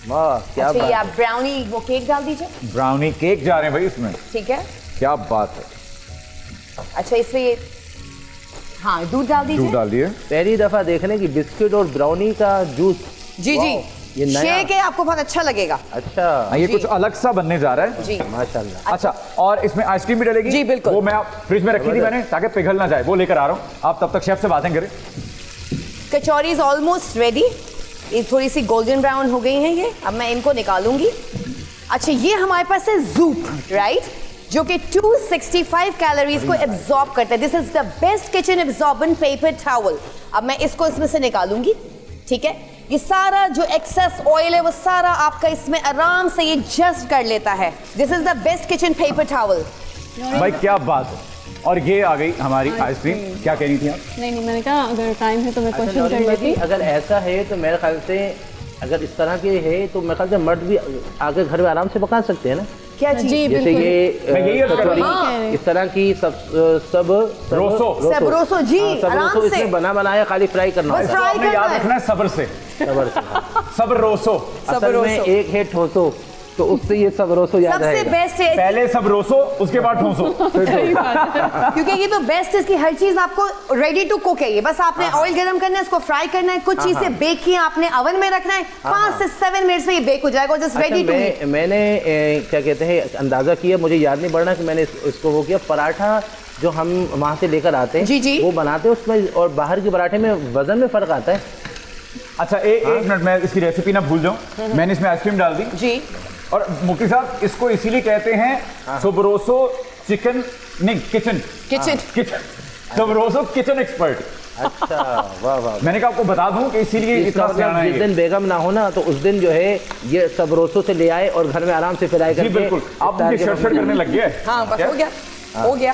واہ کیا اچھا، یہ بات۔ آپ براؤنی وہ کیک ڈال دیجیے، براؤنی کیک جا رہے ہیں بھائی اس میں، ٹھیک ہے۔ کیا بات ہے۔ اچھا، اس میں یہ ہاں دودھ ڈال دودھ دیجیے۔ ڈال دیے، پہلی دفعہ دیکھنے کی بسکٹ اور براؤنی کا جوس۔ جی جی، یہ نیا۔ شیک ہے، آپ کو بہت اچھا لگے گا۔ اچھا، یہ کچھ الگ سا بننے جا رہا ہے۔ جی ماشاءاللہ۔ اچھا، اور اس میں آئس کریم بھی ڈلے گی؟ جی، بالکل۔ وہ میں فریج میں رکھی تھی میں نے تاکہ پگھل نہ جائے، وہ لے کر آ رہا ہوں، آپ تب تک شیف سے باتیں کریں۔ کچوریز آلموسٹ ریڈی، یہ تھوڑی سی گولڈن براؤن ہو گئی ہیں یہ، اب میں ان کو نکالوں گی۔ اچھا، یہ ہمارے پاس ہے زوپ، رائٹ، جو کہ 265 کیلوریز کو ایبزارب کرتا ہے۔ This is the best kitchen absorbent paper towel. اب میں اس کو اس میں سے نکالوں گی، ٹھیک ہے۔ یہ سارا جو ایکسس آئل ہے وہ سارا آپ کا اس میں آرام سے یہ جسٹ کر لیتا ہے۔ This is the best kitchen paper towel. بھائی کیا بات ہے۔ اور یہ آ گئی ہماری آئس کریم، کیا کہہ رہی تھی آپ؟ نہیں میں نے کہا اگر ٹائم ہے تو میں کوشچن کر لیتی۔ اگر ایسا ہے تو میرے خیال سے اگر اس طرح کے ہے تو میرے خیال سے مرد بھی آگے گھر میں آرام سے پکا سکتے ہیں نا، کیا چیز؟ جی جیسے بالکل، یہ میں یہی عرض کر رہا ہوں۔ اس طرح کی سب روسو، سبروسو، جی سبروسو آرام اس سے میں بنایا خالی فرائی کرنا بس ہوتا ہے۔ فرائی آپ نے یاد کرنا ہے۔ رکھنا ہے صبر سے، صبر سے۔ صبر روسو، اصل میں ایک ہے ٹھوسو، تو اس سے یہ سبروسو یاد سب سے رہے گا۔ بیسٹ ہے، پہلے سب روسو اس کے بعد ٹھوسو۔ کیونکہ یہ تو بیسٹ ہے، اس کی ہر چیز آپ کو ریڈی ٹو کوک ہے۔ یہ بس آپ نے آئل گرم کرنا ہے، اس کو فرائی کرنا ہے، کچھ چیزیں بیک کی آپ نے اوون میں رکھنا ہے، 5 سے 7 منٹس میں یہ بیک ہو جائے گا، جسٹ ریڈی ٹو ایٹ۔ میں نے کیا کہتے ہیں اندازہ کیا، مجھے یاد نہیں پڑنا کہ میں نے اس کو وہ کیا، پراٹھا جو ہم وہاں سے لے کر آتے ہیں جی جی، وہ بناتے ہیں اس میں، اور باہر کے پراٹھے میں وزن میں فرق آتا ہے۔ اچھا ایک منٹ، میں اس کی ریسیپی نہ بھول جاؤں، میں نے اس میں آئس کریم ڈال دی، جی اور مفتی صاحب اس کو اسی لیے کہتے ہیں سبروسو چکن، نہیں کچن، سبروسو کچن ایکسپرٹ۔ اچھا، واہ واہ۔ میں نے کہا آپ کو بتا دوں کہ اسی لیے اس کا مطلب جس دن بیگم نہ ہونا تو اس دن جو ہے یہ سبروسو سے لے آئے اور گھر میں آرام سے فرائی کر جی کے۔ بالکل، آپ مجھے شرٹ کرنے لگ گئے۔ ہاں بس ہو گیا، ہو گیا۔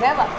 never,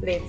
Great.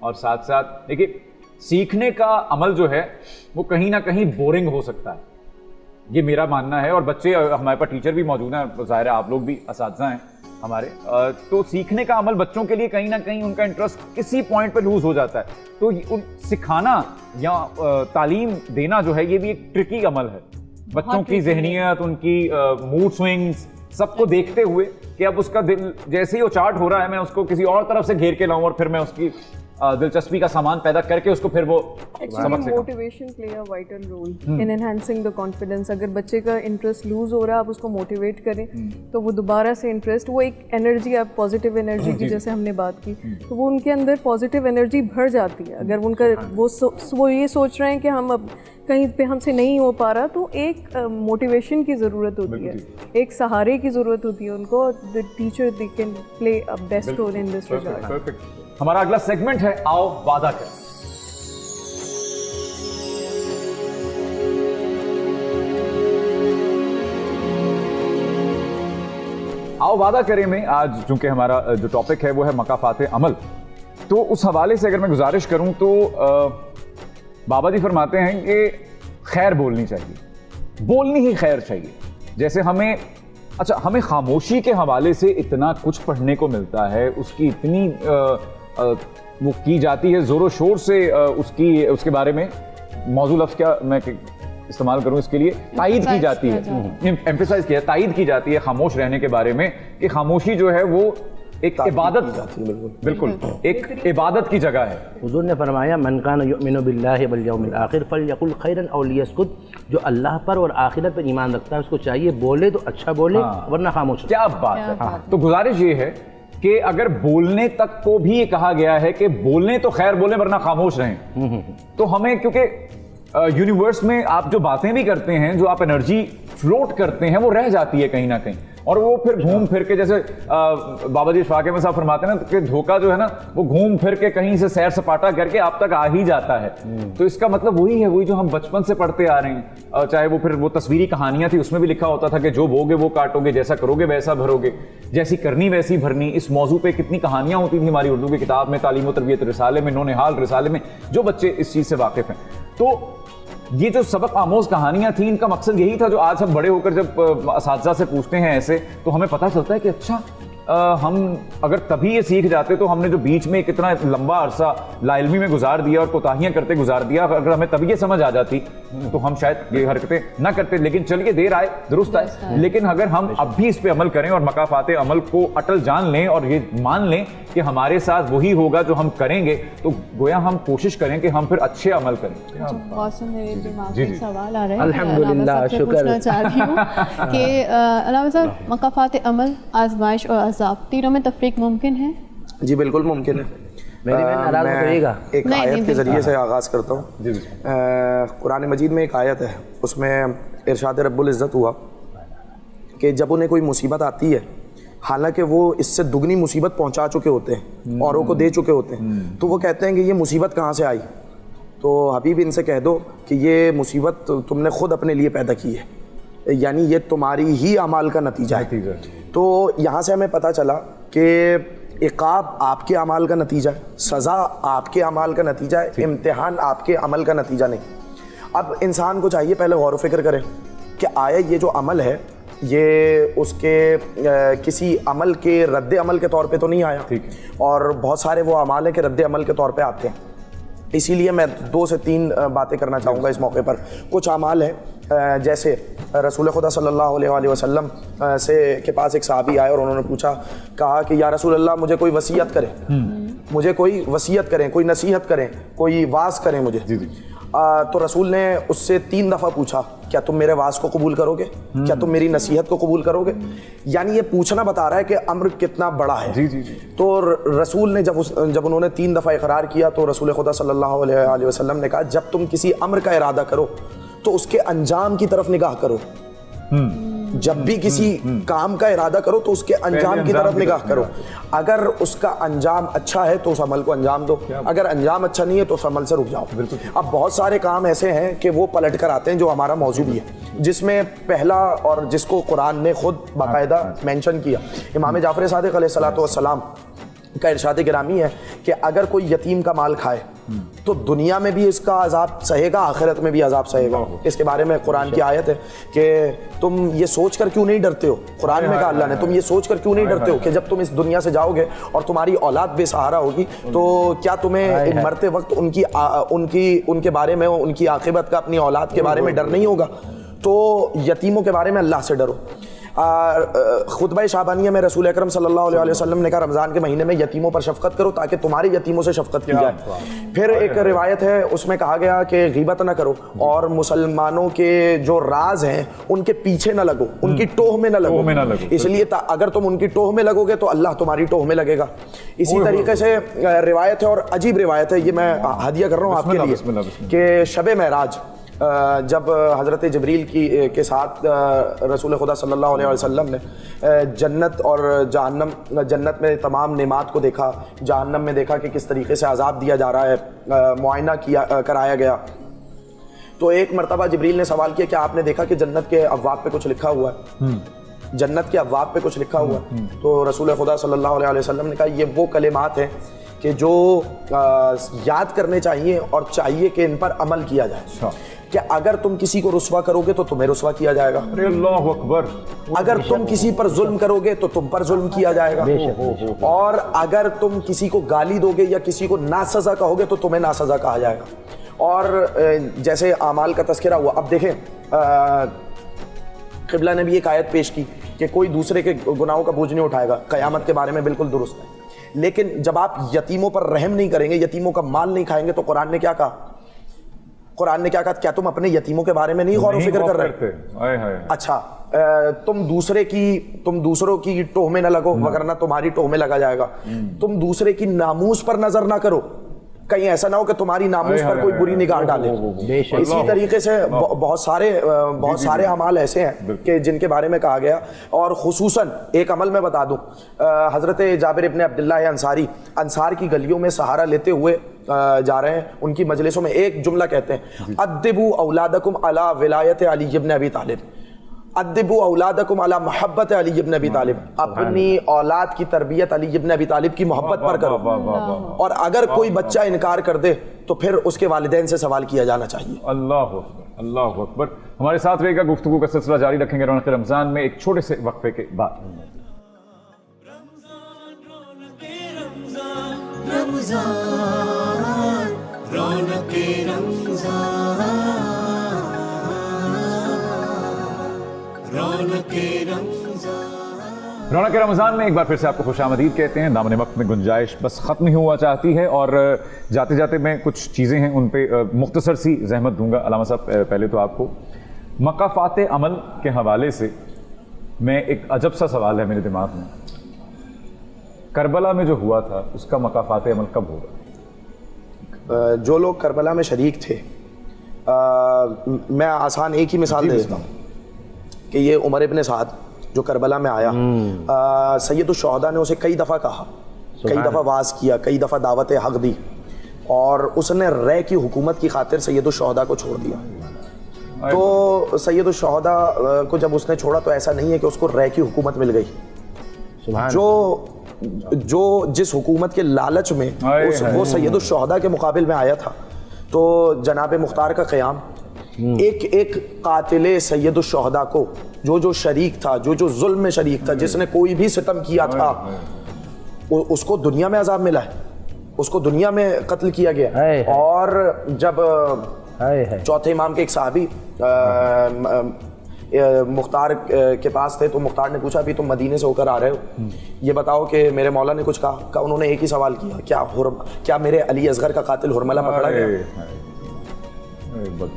اور ساتھ ساتھ دیکھیے سیکھنے کا عمل جو ہے وہ کہیں نہ کہیں بورنگ ہو سکتا ہے, یہ میرا ماننا ہے. اور بچے ہمارے پاس ٹیچر بھی موجود ہیں, ظاہر ہے آپ لوگ بھی اساتذہ ہیں ہمارے, تو سیکھنے کا عمل بچوں کے لیے کہیں نہ کہیں ان کا انٹرسٹ کسی پوائنٹ پہ لوز ہو جاتا ہے. تو سکھانا یا تعلیم دینا جو ہے یہ بھی ایک ٹرکی عمل ہے. بچوں کی ذہنیت, ان کی موڈ سوئنگز سب کو دیکھتے ہوئے کہ اب اس کا دل جیسے ہی وہ چارٹ ہو رہا ہے میں اس کو کسی اور طرف سے گھیر کے لاؤں اور پھر میں اس کی دلچسپی کا سامان پیدا کر کے اس کو پھر وہ سبق سکھاؤں. Motivation play a vital role in enhancing the confidence. اگر بچے کا انٹرسٹ لوز ہو رہا ہے آپ اس کو موٹیویٹ کریں تو وہ دوبارہ سے انٹرسٹ, وہ ایک انرجی, آپ پازیٹیو انرجی کی جیسے ہم نے بات کی, تو وہ ان کے اندر پازیٹیو انرجی بھر جاتی ہے. اگر ان کا وہ یہ سوچ رہے ہیں کہ ہم اب کہیں پہ ہم سے نہیں ہو پا رہا, تو ایک موٹیویشن کی ضرورت ہوتی ہے, ایک سہارے کی ضرورت ہوتی ہے ان کو. The teacher they can play a best role in this regard. ہمارا اگلا سیگمنٹ ہے آؤ وعدہ کریں. آؤ وعدہ کریں میں آج چونکہ ہمارا جو ٹاپک ہے وہ ہے مکافات عمل, تو اس حوالے سے اگر میں گزارش کروں تو بابا جی فرماتے ہیں کہ خیر بولنی چاہیے, بولنی ہی خیر چاہیے. جیسے ہمیں خاموشی کے حوالے سے اتنا کچھ پڑھنے کو ملتا ہے, اس کی اتنی وہ کی جاتی ہے زور و شور سے, اس کے بارے میں موضوع لفظ کیا میں استعمال کروں اس کے لیے, تائید کی جاتی ہے, ایمفیسائز کیا, تائید کی جاتی ہے خاموش رہنے کے بارے میں کہ خاموشی جو ہے وہ ایک عبادت, بالکل ایک عبادت کی جگہ ہے. حضور نے فرمایا من کان یؤمن باللہ والیوم الآخر فلیقل خیرا او لیسکت. جو اللہ پر اور آخرت پر ایمان رکھتا ہے اس کو چاہیے بولے تو اچھا بولے ورنہ خاموش. کیا بات ہے. تو گزارش یہ ہے کہ اگر بولنے تک کو بھی یہ کہا گیا ہے کہ بولنے تو خیر بولیں ورنہ خاموش رہیں, تو ہمیں کیونکہ یونیورس میں آپ جو باتیں بھی کرتے ہیں, جو آپ انرجی فلوٹ کرتے ہیں وہ رہ جاتی ہے کہیں نہ کہیں, اور وہ پھر گھوم پھر کے جیسے بابا جی شفاقے میں صاحب فرماتے ہیں نا کہ دھوکہ جو ہے نا وہ گھوم پھر کے کہیں سے سیر سپاٹا کر کے آپ تک آ ہی جاتا ہے. تو اس کا مطلب وہی ہے, وہی جو ہم بچپن سے پڑھتے آ رہے ہیں, چاہے وہ پھر وہ تصویری کہانیاں تھی اس میں بھی لکھا ہوتا تھا کہ جو بوگے وہ کاٹو گے, جیسا کرو گے ویسا بھرو گے, جیسی کرنی ویسی بھرنی. اس موضوع پہ کتنی کہانیاں ہوتی تھیں ہماری اردو کی کتاب میں, تعلیم و تربیت رسالے میں, نونہال رسالے میں, جو بچے اس چیز سے واقف ہیں. تو یہ جو سبق آموز کہانیاں تھیں ان کا مقصد یہی تھا, جو آج ہم بڑے ہو کر جب اساتذہ سے پوچھتے ہیں ایسے تو ہمیں پتہ چلتا ہے کہ اچھا ہم اگر تبھی یہ سیکھ جاتے تو ہم نے جو بیچ میں کتنا لمبا عرصہ لا علمی میں گزار دیا اور کوتاہیاں کرتے گزار دیا, اگر ہمیں تبھی یہ سمجھ آ جاتی تو ہم شاید یہ حرکتیں نہ کرتے. لیکن چلیے دیر آئے درست آئے, لیکن اگر ہم اب بھی اس پہ عمل کریں اور مکافات عمل کو اٹل جان لیں اور یہ مان لیں کہ ہمارے ساتھ وہی ہوگا جو ہم کریں گے, تو گویا ہم کوشش کریں کہ ہم پھر اچھے عمل کریں. بہت میرے دماغ میں سوال آ رہا ہے, الحمدللہ شکر. پوچھنا چاہ رہی ہوں کہ علامہ صاحب مکافات عمل, آزمائش اور عذاب تینوں میں تفریق ممکن ہے؟ جی بالکل ممکن ہے. میں ایک آیت کے ذریعے سے آغاز کرتا ہوں. قرآن مجید میں ایک آیت ہے, اس میں ارشاد رب العزت ہوا کہ جب انہیں کوئی مصیبت آتی ہے, حالانکہ وہ اس سے دگنی مصیبت پہنچا چکے ہوتے ہیں, اوروں کو دے چکے ہوتے ہیں, تو وہ کہتے ہیں کہ یہ مصیبت کہاں سے آئی؟ تو حبیب ان سے کہہ دو کہ یہ مصیبت تم نے خود اپنے لیے پیدا کی ہے, یعنی یہ تمہاری ہی اعمال کا نتیجہ ہے. تو یہاں سے ہمیں پتہ چلا کہ عقاب آپ کے اعمال کا نتیجہ ہے, سزا آپ کے اعمال کا نتیجہ ہے, امتحان آپ کے عمل کا نتیجہ نہیں. اب انسان کو چاہیے پہلے غور و فکر کرے کہ آیا یہ جو عمل ہے یہ اس کے کسی عمل کے رد عمل کے طور پہ تو نہیں آیا, اور بہت سارے وہ اعمال ہیں کہ رد عمل کے طور پہ آتے ہیں. اسی لیے میں 2 سے 3 باتیں کرنا چاہوں گا اس موقع پر. کچھ اعمال ہیں جیسے رسول خدا صلی اللہ علیہ وآلہ وسلم کے پاس ایک صحابی آئے اور انہوں نے پوچھا, کہا کہ یا رسول اللہ مجھے کوئی وصیت کرے, مجھے کوئی وصیت کریں, کوئی نصیحت کریں, کوئی واعظ کریں مجھے. تو رسول نے اس سے 3 دفعہ پوچھا, کیا تم میرے واعظ کو قبول کرو گے, کیا تم میری نصیحت کو قبول کرو گے؟ یعنی یہ پوچھنا بتا رہا ہے کہ امر کتنا بڑا ہے. تو رسول نے جب انہوں نے 3 دفعہ اقرار کیا تو رسول خدا صلی اللہ علیہ وسلم نے کہا جب تم کسی امر کا ارادہ کرو تو اس کے انجام کی طرف نگاہ کرو. جب بھی کسی کام کا ارادہ کرو تو اس کے انجام کی طرف نگاہ کرو. اگر اس کا انجام اچھا ہے تو اس عمل کو انجام دو, اگر انجام اچھا نہیں ہے تو اس عمل سے رک جاؤ. اب بہت سارے کام ایسے ہیں کہ وہ پلٹ کر آتے ہیں جو ہمارا موضوع بھی ہے, جس میں پہلا اور جس کو قرآن نے خود باقاعدہ مینشن کیا, امام جعفر صادق علیہ الصلوۃ والسلام کا ارشاد گرامی ہے کہ اگر کوئی یتیم کا مال کھائے تو دنیا میں بھی اس کا عذاب سہے گا, آخرت میں بھی عذاب سہے گا. اس کے بارے میں قرآن کی آیت ہے کہ تم یہ سوچ کر کیوں نہیں ڈرتے ہو, قرآن میں کہا اللہ نے, تم یہ سوچ کر کیوں نہیں ڈرتے ہو کہ جب تم اس دنیا سے جاؤ گے اور تمہاری اولاد بے سہارا ہوگی تو کیا تمہیں مرتے وقت ان کے بارے میں, ان کی عاقبت کا, اپنی اولاد کے بارے میں ڈر نہیں ہوگا؟ تو یتیموں کے بارے میں اللہ سے ڈرو. خطبہ شعبانیہ میں رسول اکرم صلی اللہ علیہ وسلم نے کہا رمضان کے مہینے میں یتیموں پر شفقت کرو تاکہ تمہارے یتیموں سے شفقت کی جائے. پھر ایک روایت ہے اس میں کہا گیا کہ غیبت نہ کرو اور مسلمانوں کے جو راز ہیں ان کے پیچھے نہ لگو, ان کی ٹوہ میں نہ لگو, اس لیے اگر تم ان کی ٹوہ میں لگو گے تو اللہ تمہاری ٹوہ میں لگے گا. اسی طریقے سے روایت ہے, اور عجیب روایت ہے, یہ میں ہدیہ کر رہا ہوں آپ کے لیے, کہ شب معراج جب حضرت جبریل کے ساتھ رسول خدا صلی اللہ علیہ وسلم نے جنت اور جہنم, جنت میں تمام نعمات کو دیکھا, جہنم میں دیکھا کہ کس طریقے سے عذاب دیا جا رہا ہے, معائنہ کرایا گیا, تو ایک مرتبہ جبریل نے سوال کیا کہ آپ نے دیکھا کہ جنت کے ابواب پہ کچھ لکھا ہوا ہے, جنت کے ابواب پہ کچھ لکھا ہوا ہے؟ تو رسول خدا صلی اللہ علیہ وسلم نے کہا یہ وہ کلمات ہیں کہ جو یاد کرنے چاہیے اور چاہیے کہ ان پر عمل کیا جائے, کہ اگر تم کسی کو رسوا کرو گے تو تمہیں رسوا کیا جائے گا, اللہ اکبر, اگر تم کسی پر ظلم کرو گے تو تم پر ظلم کیا جائے گا, اور اگر تم کسی کو گالی دو گے یا کسی کو ناسزا کہو گے تو تمہیں ناسزا کہا جائے گا. اور جیسے اعمال کا تذکرہ ہوا, اب دیکھیں قبلہ نے بھی ایک آیت پیش کی کہ کوئی دوسرے کے گناہوں کا بوجھ نہیں اٹھائے گا, قیامت کے بارے میں بالکل درست ہے. لیکن جب آپ یتیموں پر رحم نہیں کریں گے, یتیموں کا مال نہیں کھائیں گے, تو قرآن نے کیا کہا, قرآن نے کیا کہا, کیا تم اپنے یتیموں کے بارے میں نہیں غور و فکر کر رہے؟ اچھا, تم دوسروں کی ٹوہ میں نہ لگو وگرنہ تمہاری ٹوہ میں لگا جائے گا. تم دوسرے کی ناموس پر نظر نہ کرو, کہیں ایسا نہ ہو کہ تمہاری ناموس پر کوئی بری نگاہ ڈالے. اسی طریقے سے بہت سارے اعمال ایسے ہیں کہ جن کے بارے میں کہا گیا, اور خصوصاً ایک عمل میں بتا دوں, حضرت جابر ابن عبداللہ انصاری انصار کی گلیوں میں سہارا لیتے ہوئے جا رہے ہیں, ان کی مجلسوں میں ایک جملہ کہتے ہیں, ادبوا اولادکم علی ولایت علی ابن ابی طالب, ادبوا اولادکم علی محبت علی ابن ابی طالب, اپنی اولاد کی تربیت علی ابن ابی طالب کی محبت پر کرو, اور اگر کوئی بچہ انکار کر دے تو پھر اس کے والدین سے سوال کیا جانا چاہیے. اللہ اکبر, اللہ اکبر. ہمارے ساتھ رہے گا, گفتگو کا سلسلہ جاری رکھیں گے رونق رمضان میں ایک چھوٹے سے وقفے کے بعد. رمضان رونق رمضان, رونق رمضان. رونق رمضان میں ایک بار پھر سے آپ کو خوش آمدید کہتے ہیں. دامن وقت میں گنجائش بس ختم ہی ہوا چاہتی ہے, اور جاتے جاتے میں کچھ چیزیں ہیں ان پہ مختصر سی زحمت دوں گا. علامہ صاحب, پہلے تو آپ کو مقافات عمل کے حوالے سے میں ایک عجب سا سوال ہے میرے دماغ میں, کربلا میں جو ہوا تھا اس کا مقافات عمل کب ہوگا؟ جو لوگ کربلا میں شریک تھے, میں آسان ایک ہی مثال دے دیتا ہوں کہ یہ عمر ابن سعد جو کربلا میں آیا, سید الشہداء نے اسے کئی دفعہ کہا, کئی دفعہ واعظ کیا, کئی دفعہ دعوت حق دی, اور اس نے رے کی حکومت کی خاطر سید الشہداء کو چھوڑ دیا. تو سید الشہداء کو جب اس نے چھوڑا تو ایسا نہیں ہے کہ اس کو رے کی حکومت مل گئی, جو جس حکومت کے لالچ میں وہ سید الشہداء کے مقابل میں آیا تھا, تو جناب مختار کا قیام, ایک قاتل سید الشہداء کو جو شریک تھا, جو ظلم میں شریک تھا, جس نے کوئی بھی ستم کیا تھا, اس کو دنیا میں عذاب ملا ہے, اس کو دنیا میں قتل کیا گیا. اور جب چوتھے امام کے ایک صحابی مختار کے پاس تھے, تو مختار نے پوچھا ابھی تم مدینے سے ہو کر آ رہے ہو, یہ بتاؤ کہ میرے مولا نے کچھ کہا؟ انہوں نے ایک ہی سوال کیا, کیا میرے علی اصغر کا قاتل حرملہ پکڑا گیا؟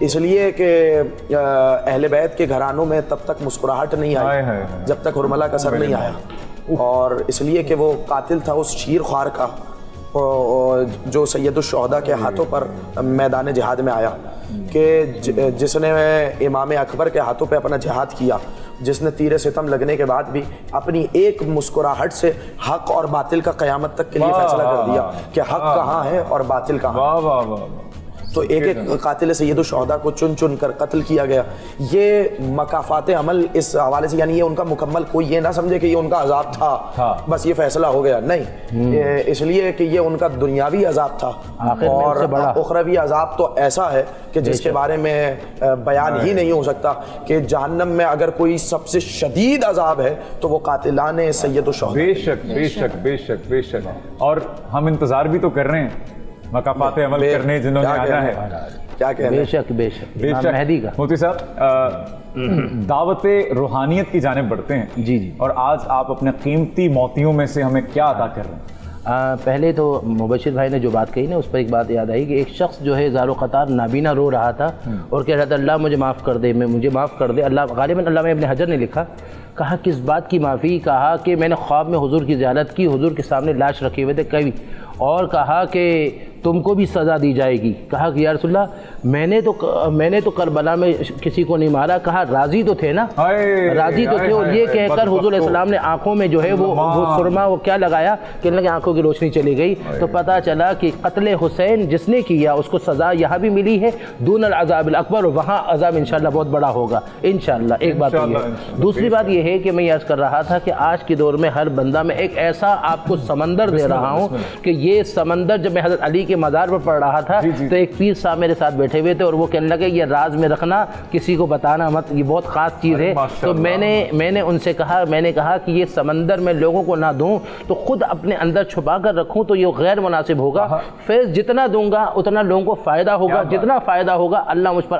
اس لیے کہ اہل بیت کے گھرانوں میں تب تک مسکراہٹ نہیں آئی جب تک حرملہ کا سر نہیں آیا, اور اس لیے کہ وہ قاتل تھا اس شیر خوار کا جو سید الشہداء کے ہاتھوں پر میدان جہاد میں آیا, کہ جس نے امام اکبر کے ہاتھوں پہ اپنا جہاد کیا, جس نے تیر ستم لگنے کے بعد بھی اپنی ایک مسکراہٹ سے حق اور باطل کا قیامت تک کے لیے فیصلہ کر دیا کہ حق کہاں ہے اور باطل کہاں ہے. تو ایک ایک قاتل سید الشہداء کو چن چن کر قتل کیا گیا. یہ مکافات عمل اس حوالے سے یعنی یہ ان کا مکمل، کوئی یہ نہ سمجھے کہ یہ ان کا عذاب تھا بس یہ فیصلہ ہو گیا، نہیں، اس لیے کہ یہ ان کا دنیاوی عذاب تھا اور اخروی عذاب تو ایسا ہے کہ جس کے بارے میں بیان ہی نہیں ہو سکتا کہ جہنم میں اگر کوئی سب سے شدید عذاب ہے تو وہ قاتلان سید الشہداء. بے شک بے شک بے شک بے شک. اور ہم انتظار بھی تو کر رہے ہیں مکافات عمل کرنے جنہوں نے آنا ہے. کیا کہنا ہے؟ بے شک بے شک بے شک. مہدی کا مفتی صاحب دعوت روحانیت کی جانب بڑھتے ہیں. جی جی. اور آج آپ اپنے قیمتی موتیوں میں سے ہمیں کیا عطا کر رہے ہیں؟ پہلے تو مبشر بھائی نے جو بات کہی نا اس پر ایک بات یاد آئی کہ ایک شخص جو ہے زار و قطار نابینا رو رہا تھا اور کہہ رہا تھا اللہ مجھے معاف کر دے، مجھے معاف کر دے. اللہ غالباً علامہ ابن حجر نے لکھا، کہا کس بات کی معافی؟ کہا کہ میں نے خواب میں حضور کی زیارت کی، حضور کے سامنے لاش رکھے ہوئے تھے کبھی، اور کہا کہ تم کو بھی سزا دی جائے گی. کہا کہ یا رسول اللہ میں نے تو کربلا میں کسی کو نہیں مارا. کہا راضی تو تھے نا، راضی تو تھے. اور یہ کہہ کر حضور علیہ السلام نے آنکھوں میں جو ہے وہ سرما وہ کیا لگایا کہ ان کی آنکھوں کی روشنی چلی گئی. تو پتہ چلا کہ قتل حسین جس نے کیا اس کو سزا یہاں بھی ملی ہے دون العذاب الاکبر، اور وہاں عذاب انشاءاللہ بہت بڑا ہوگا انشاءاللہ. ایک بات یہ ہے. دوسری بات یہ ہے کہ میں عرض کر رہا تھا کہ آج کے دور میں ہر بندہ میں ایک ایسا آپ کو سمندر دے رہا ہوں کہ یہ سمندر، جب میں حضرت علی کے مزار پر پڑھ رہا تھا تو ایک پیر صاحب میرے ساتھ بیٹھے ہوئے تھے اور وہ کہنے لگے یہ راز میں رکھنا، کسی کو بتانا مت، یہ بہت خاص چیز ہے. تو میں نے ان سے کہا، میں نے کہا کہ یہ سمندر میں لوگوں کو نہ دوں تو خود اپنے اندر چھپا کر رکھوں تو یہ غیر مناسب ہوگا. فیض جتنا دوں گا اتنا لوگوں کو فائدہ ہوگا، جتنا فائدہ ہوگا اللہ مجھ پر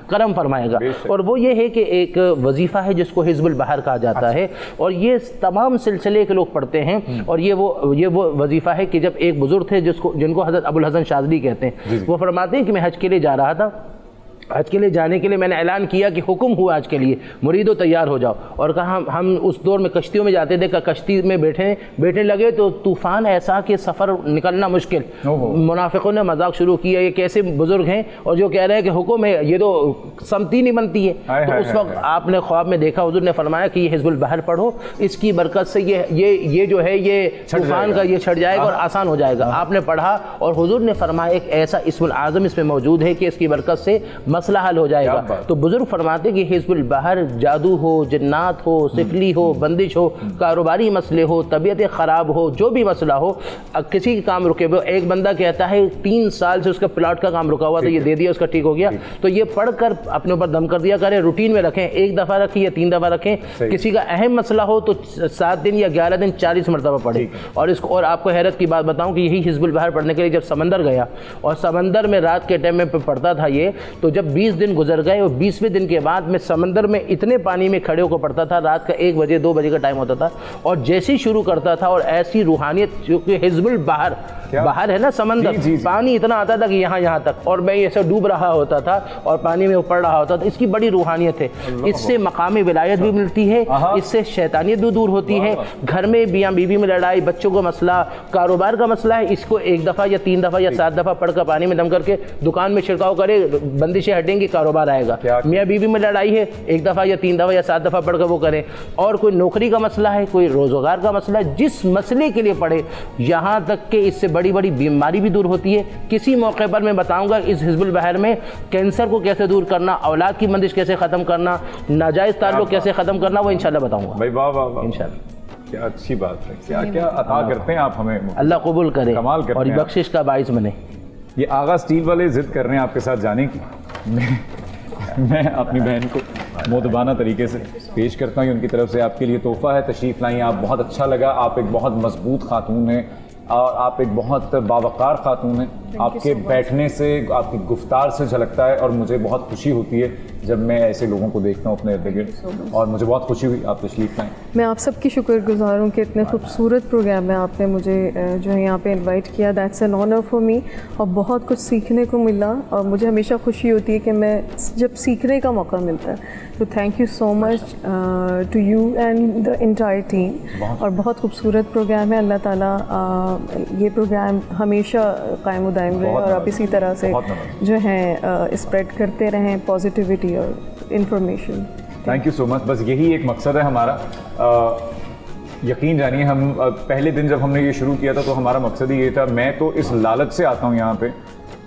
کرم فرمائے گا. اور وہ یہ ہے کہ ایک وظیفہ ہے جس کو حزب البحر کہا جاتا ہے اور یہ تمام سلسلے کے لوگ پڑھتے ہیں. اور یہ وہ وظیفہ ہے کہ جب ایک بزرگ تھے جن کو حضرت ابو الحسن شاذلی کہتے ہیں، وہ فرماتے ہیں کہ میں حج کے لیے جا رہا تھا، حج کے لیے جانے کے لیے میں نے اعلان کیا کہ حکم ہوا حج کے لیے، مریدو تیار ہو جاؤ. اور کہا ہم اس دور میں کشتیوں میں جاتے تھے، کشتی میں بیٹھنے لگے تو طوفان ایسا کہ سفر نکلنا مشکل. منافقوں نے مذاق شروع کیا یہ کیسے بزرگ ہیں اور جو کہہ رہے ہیں کہ حکم ہے، یہ تو سمتی نہیں بنتی ہے. تو اس وقت آپ نے خواب میں دیکھا حضور نے فرمایا کہ یہ حزب البحر پڑھو، اس کی برکت سے یہ جو ہے یہ طوفان کا یہ چھٹ جائے گا اور آسان ہو جائے گا. آپ نے پڑھا اور حضور نے فرمایا ایک ایسا اسم العظم اس میں موجود ہے کہ اس کی برکت سے مسئلہ حل ہو جائے گا. تو بزرگ فرماتے کہ حزب البحر جادو ہو، جنات ہو، سفلی ہو، بندش ہو، کاروباری مسئلے ہو، طبیعت خراب ہو، جو بھی مسئلہ ہو، کسی کا کام رکے ہوئے، ایک بندہ کہتا ہے 3 سال سے اس کا پلاٹ کا کام رکا ہوا تو یہ دے دیا، اس کا ٹھیک ہو گیا. تو یہ پڑھ کر اپنے اوپر دم کر دیا کریں، روٹین میں رکھیں، 1 دفعہ رکھیں یا 3 دفعہ رکھیں. کسی کا اہم مسئلہ ہو تو 7 دن یا 11 دن 40 مرتبہ پڑھیں. اور آپ کو حیرت کی بات بتاؤں کہ یہی حزب البحر پڑھنے کے لیے جب سمندر گیا اور سمندر میں رات کے ٹائم میں پڑھتا تھا یہ، تو جب 20 دن گزر گئے اور 20ویں دن کے بعد میں سمندر میں اتنے پانی میں کھڑے ہو کر پڑھتا تھا، رات کا 1 بجے 2 بجے کا ٹائم ہوتا تھا، اور جیسے ہی شروع کرتا تھا اور ایسی روحانیت، کیونکہ حزب البحر باہر ہے نا سمندر، پانی اتنا آتا تھا کہ یہاں تک، اور میں ایسے ڈوب رہا ہوتا تھا اور پانی میں پڑ رہا ہوتا تھا. اس کی بڑی روحانیت ہے. اس سے مقامی ولایت بھی ملتی ہے، اس سے شیطانیت بھی دور ہوتی ہے. گھر میں بیاں بیوی میں لڑائی، بچوں کا مسئلہ، کاروبار کا مسئلہ ہے، اس کو 1 دفعہ یا 3 دفعہ یا 7 دفعہ پڑھ کر پانی میں دم کر کے دکان میں چھڑکاؤ کرے، بندشیں ہٹیں گی، کاروبار آئے گا. میاں بیوی میں لڑائی ہے، 1 دفعہ یا 3 دفعہ یا 7 دفعہ پڑھ کر وہ کریں. اور کوئی نوکری کا مسئلہ ہے، کوئی روزگار کا مسئلہ ہے، جس مسئلے کے لیے پڑھے، یہاں تک کہ اس سے بڑی بڑی بیماری بھی دور ہوتی ہے. کسی موقع پر میں بتاؤں گا اس حزب البحر میں کینسر کو کیسے دور کرنا، اولاد کی بندش کیسے ختم کرنا، ناجائز تعلق کیسے ختم کرنا، وہ انشاءاللہ بتاؤں گا. بھائی واہ واہ واہ، انشاءاللہ. کیا اچھی بات ہے. کیا عطا کرتے ہیں آپ ہمیں، اللہ قبول کرے اور بخشش کا باعث بنے. یہ آغا اسٹیل والے ضد کر رہے ہیں آپ کے ساتھ جانے کی. میں اپنی بہن کو مودبانہ طریقے سے پیش کرتا ہوں، ان کی طرف سے آپ کے لیے تحفہ ہے. تشریف لائیں، آپ بہت اچھا لگا. آپ ایک بہت مضبوط خاتون ہیں اور آپ ایک بہت باوقار خاتون ہیں. آپ کے بیٹھنے سے، آپ کی گفتار سے جھلکتا ہے اور مجھے بہت خوشی ہوتی ہے جب میں ایسے لوگوں کو دیکھتا ہوں اپنے ارد گرد، اور مجھے بہت خوشی ہوئی آپ تشریف لائیں. میں آپ سب کی شکر گزار ہوں کہ اتنے خوبصورت پروگرام میں آپ نے مجھے جو ہے یہاں پہ انوائٹ کیا. That's an honour for me, اور بہت کچھ سیکھنے کو ملا، اور مجھے ہمیشہ خوشی ہوتی ہے کہ میں جب سیکھنے کا موقع ملتا ہے. تو thank you so much to you and the entire team. اور بہت خوبصورت پروگرام ہے. اللہ تعالیٰ یہ پروگرام ہمیشہ قائم و دائم رہے اور آپ اسی طرح سے جو ہیں اسپریڈ کرتے رہیں پازیٹیوٹی اور انفارمیشن. تھینک یو سو مچ. بس یہی ایک مقصد ہے ہمارا. یقین جانیے، ہم پہلے دن جب ہم نے یہ شروع کیا تھا تو ہمارا مقصد ہی یہ تھا. میں تو اس لالچ سے آتا ہوں یہاں پہ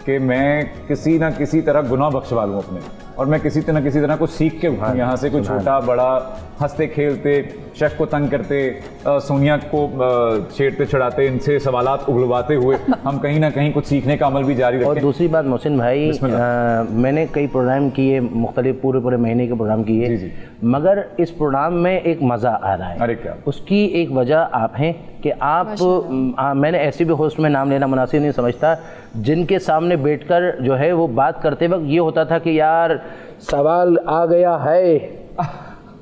کہ میں کسی نہ کسی طرح گناہ بخشوا لوں اپنے, اور میں کسی نہ کسی طرح کچھ سیکھ کے اٹھوں یہاں سے, کوئی چھوٹا بڑا ہنستے کھیلتے, شیخ کو تنگ کرتے, سونیا کو چھیڑتے چھڑاتے, ان سے سوالات اگلواتے ہوئے ہم کہیں نہ کہیں کچھ سیکھنے کا عمل بھی جاری رکھیں. اور دوسری بات محسن بھائی, میں نے کئی پروگرام کیے, مختلف پورے مہینے کے پروگرام کیے, مگر اس پروگرام میں ایک مزہ آ رہا ہے. ارے کیا اس کی ایک وجہ آپ ہیں کہ آپ, میں نے ایسے بھی ہوسٹ میں نام لینا مناسب نہیں سمجھتا جن کے سامنے بیٹھ کر جو ہے وہ بات کرتے وقت یہ ہوتا تھا کہ یار سوال آ گیا ہے.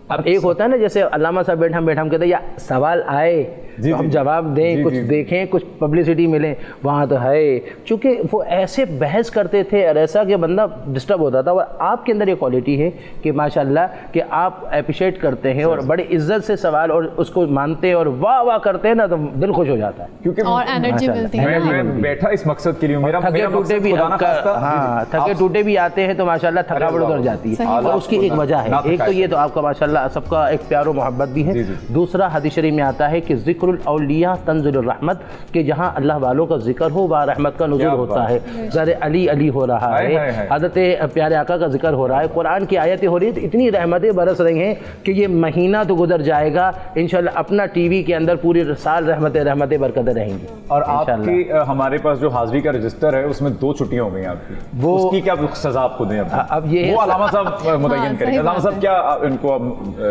اب ایک ہوتا ہے نا جیسے علامہ صاحب بیٹھے ہم کہتے ہیں یا سوال آئے تو ہم جواب دیں, کچھ دیکھیں, کچھ پبلسٹی ملے, وہاں تو ہے. چونکہ وہ ایسے بحث کرتے تھے اور ایسا کہ بندہ ڈسٹرب ہوتا تھا. اور آپ کے اندر یہ کوالٹی ہے کہ ماشاءاللہ کہ آپ اپریشیٹ کرتے ہیں اور بڑی عزت سے سوال اور اس کو مانتے ہیں اور واہ واہ کرتے ہیں نا, تو دل خوش ہو جاتا ہے. کیونکہ اور انرجی ملتی ہے. میں بیٹھا اس مقصد کے لیے, میرا تھکے ٹوٹے بھی, ہاں تھکے ٹوٹے بھی آتے ہیں تو ماشاءاللہ تھکاوٹ اتر جاتی ہے. اور اس کی ایک وجہ ہے, ایک تو یہ تو آپ کا ماشاءاللہ سب کا ایک پیار و محبت بھی ہے. دوسرا حدیث شریف میں آتا ہے کہ ذکر الاولیاء تنزل الرحمت, کہ جہاں اللہ والوں کا ذکر ہو وہاں رحمت کا نزول ہوتا ہے. ذرا علی ہو رہا ہے, حضرت پیارے آقا کا ذکر ہو رہا ہے, قرآن کی آیتیں ہو رہی ہیں, اتنی رحمتیں برس رہی ہیں کہ یہ مہینہ تو گزر جائے گا انشاءاللہ, اپنا ٹی وی کے اندر پوری سال رحمتیں برکتیں رہیں گی. اور آپ کی ہمارے پاس جو حاضری کا رجسٹر ہے اس میں 2 چھٹیاں ہو گئی آپ کی, وہ اس کی کیا سزا آپ کو دیں؟ اب یہ وہ علامہ صاحب متعین کریں. علامہ صاحب کیا ان کو اب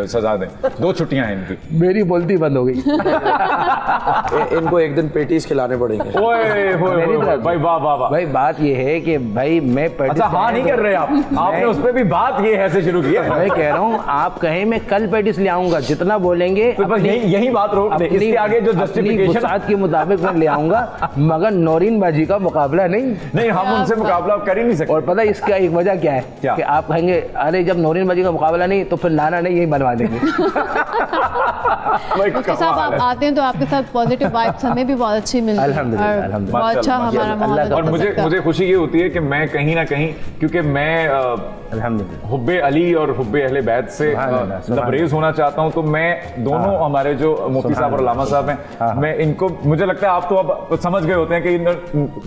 سزا دیں؟ 2 چھٹیاں ہیں ان کی. میری بولتی بند ہو گئی. ان کو ایک دن پیٹیز کھلانے پڑیں گے. بھائی واہ واہ واہ. بھائی بات یہ ہے کہ بھائی میں اچھا ہاں نہیں کر رہے آپ نے اس پہ بھی بات یہ ایسے شروع کی ہے. میں کہہ رہا ہوں آپ کہیں میں کل پیٹیز لے آؤں گا, جتنا بولیں گے یہی بات روک دیں, اس کے آگے جو جسٹیفیکیشن وسعت کے مطابق میں لے آؤں گا, مگر نورین باجی کا مقابلہ نہیں, ہم ان سے مقابلہ کر ہی نہیں سکتے. اور پتہ اس کا ایک وجہ کیا ہے کہ آپ کہیں گے ارے جب نورین باجی کا مقابلہ نہیں تو پھر لانا نہیں, یہی بنوا دیں گے. صاحب آپ آتے ہیں تو آپ کے ساتھ پازیٹیو وائبس ہمیں بھی بہت اچھی ملتی ہیں, بہت اچھا ہمارا ماحول. اور مجھے خوشی یہ ہوتی ہے کہ میں کہیں نہ کہیں, کیونکہ میں حب علی اور حب اہل بیت سے لبریز ہونا چاہتا ہوں, تو میں دونوں ہمارے جو مفتی صاحب اور علامہ صاحب ہیں, میں ان کو, مجھے لگتا ہے آپ تو اب سمجھ گئے ہوتے ہیں کہ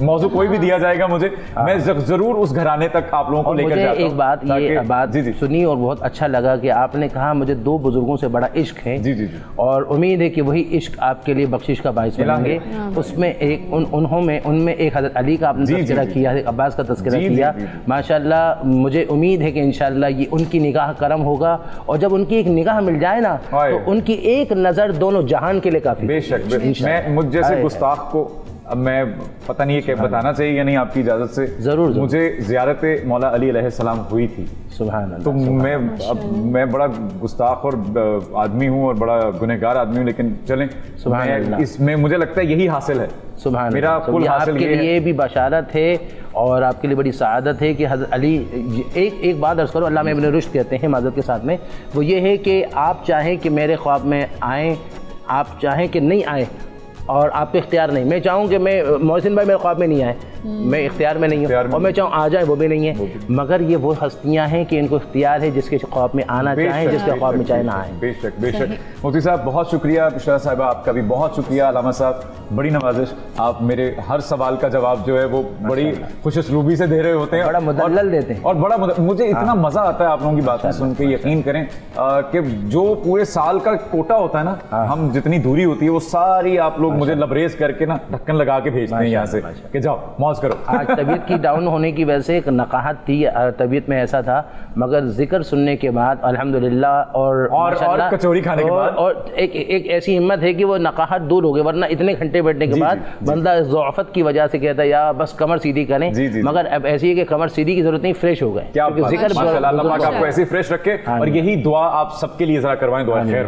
موضوع کوئی بھی دیا جائے گا مجھے, میں ضرور اس گھرانے تک آپ لوگوں کو لے کر جاتا ہوں. ایک بات یہ بات سنی اور بہت اچھا لگا کہ آپ نے کہا مجھے 2 بزرگوں سے بڑا عشق ہے, اور امید ہے کہ وہی عشق آپ کے لیے بخشش کا باعث بنیں گے. اس میں ایک ان میں ایک حضرت علی کا آپ نے تذکرہ کیا, ایک عباس کا تذکرہ کیا. ماشاءاللہ مجھے امید ہے کہ انشاءاللہ یہ ان کی نگاہ کرم ہوگا, اور جب ان کی ایک نگاہ مل جائے نا تو ان کی ایک نظر دونوں جہان کے لیے کافی. بے شک. میں مجھ جیسے گستاخ کو, اب میں پتہ نہیں کہ بتانا چاہیے یا نہیں آپ کی اجازت سے, ضرور مجھے زیارت مولا علی علیہ السلام ہوئی تھی. سبحان اللہ. تو میں بڑا گستاخ اور آدمی ہوں اور بڑا گنہگار آدمی ہوں, لیکن چلیں اس میں مجھے لگتا ہے یہی حاصل ہے. سبحان میرا کل حاصل آپ کے لیے بھی بشارت ہے اور آپ کے لیے بڑی سعادت ہے کہ حضرت علی, ایک بات عرض کرو, علامہ ابن رشد کہتے ہیں معذرت کے ساتھ میں, وہ یہ ہے کہ آپ چاہیں کہ میرے خواب میں آئیں, آپ چاہیں کہ نہیں آئیں, اور آپ پہ اختیار نہیں. میں چاہوں کہ میں محسن بھائی میرے خواب میں نہیں آئے, میں اختیار میں نہیں ہوں, اور میں چاہوں آ جائیں, وہ بھی نہیں ہے. مگر یہ وہ ہستیاں ہیں کہ ان کو اختیار ہے جس کے خواب میں آنا چاہیں, جس کے خواب میں چاہے نہ آئیں. بے شک بے شک. مفتی صاحب بہت شکریہ, بشرا صاحبہ آپ کا بھی بہت شکریہ, علامہ صاحب بڑی نوازش, آپ میرے ہر سوال کا جواب جو ہے وہ بڑی خوش اسلوبی سے دے رہے ہوتے ہیں, بڑا مدلل دیتے ہیں, اور بڑا مجھے اتنا مزہ آتا ہے آپ لوگوں کی باتیں سن کے. یقین کریں کہ جو پورے سال کا کوٹا ہوتا ہے نا, ہم جتنی دوری ہوتی ہے وہ ساری آپ لوگ مجھے لبریز کر کے نا ڈھکن لگا کے بھیجتے ہیں یہاں سے کہ جاؤ موج کرو. آج طبیعت کی ڈاؤن ہونے کی وجہ سے ایک نقاہت تھی, طبیعت میں ایسا تھا, مگر ذکر سننے کے بعد الحمدللہ اور کچوری کھانے کے بعد اور ایک ایسی ہمت ہے کہ وہ نقاہت دور ہو گئی, ورنہ اتنے گھنٹے بیٹھنے کے بعد بندہ ضعفت کی وجہ سے کہتا ہے یا بس کمر سیدھی کریں, مگر اب ایسی ہے کہ کمر سیدھی کی ضرورت نہیں, فریش ہو گئے. ذکر ماشاءاللہ, اللہ پاک آپ کو ایسی فریش رکھے, اور یہی دعا آپ سب کے لیے ذرا کروائیں. دعا خیر.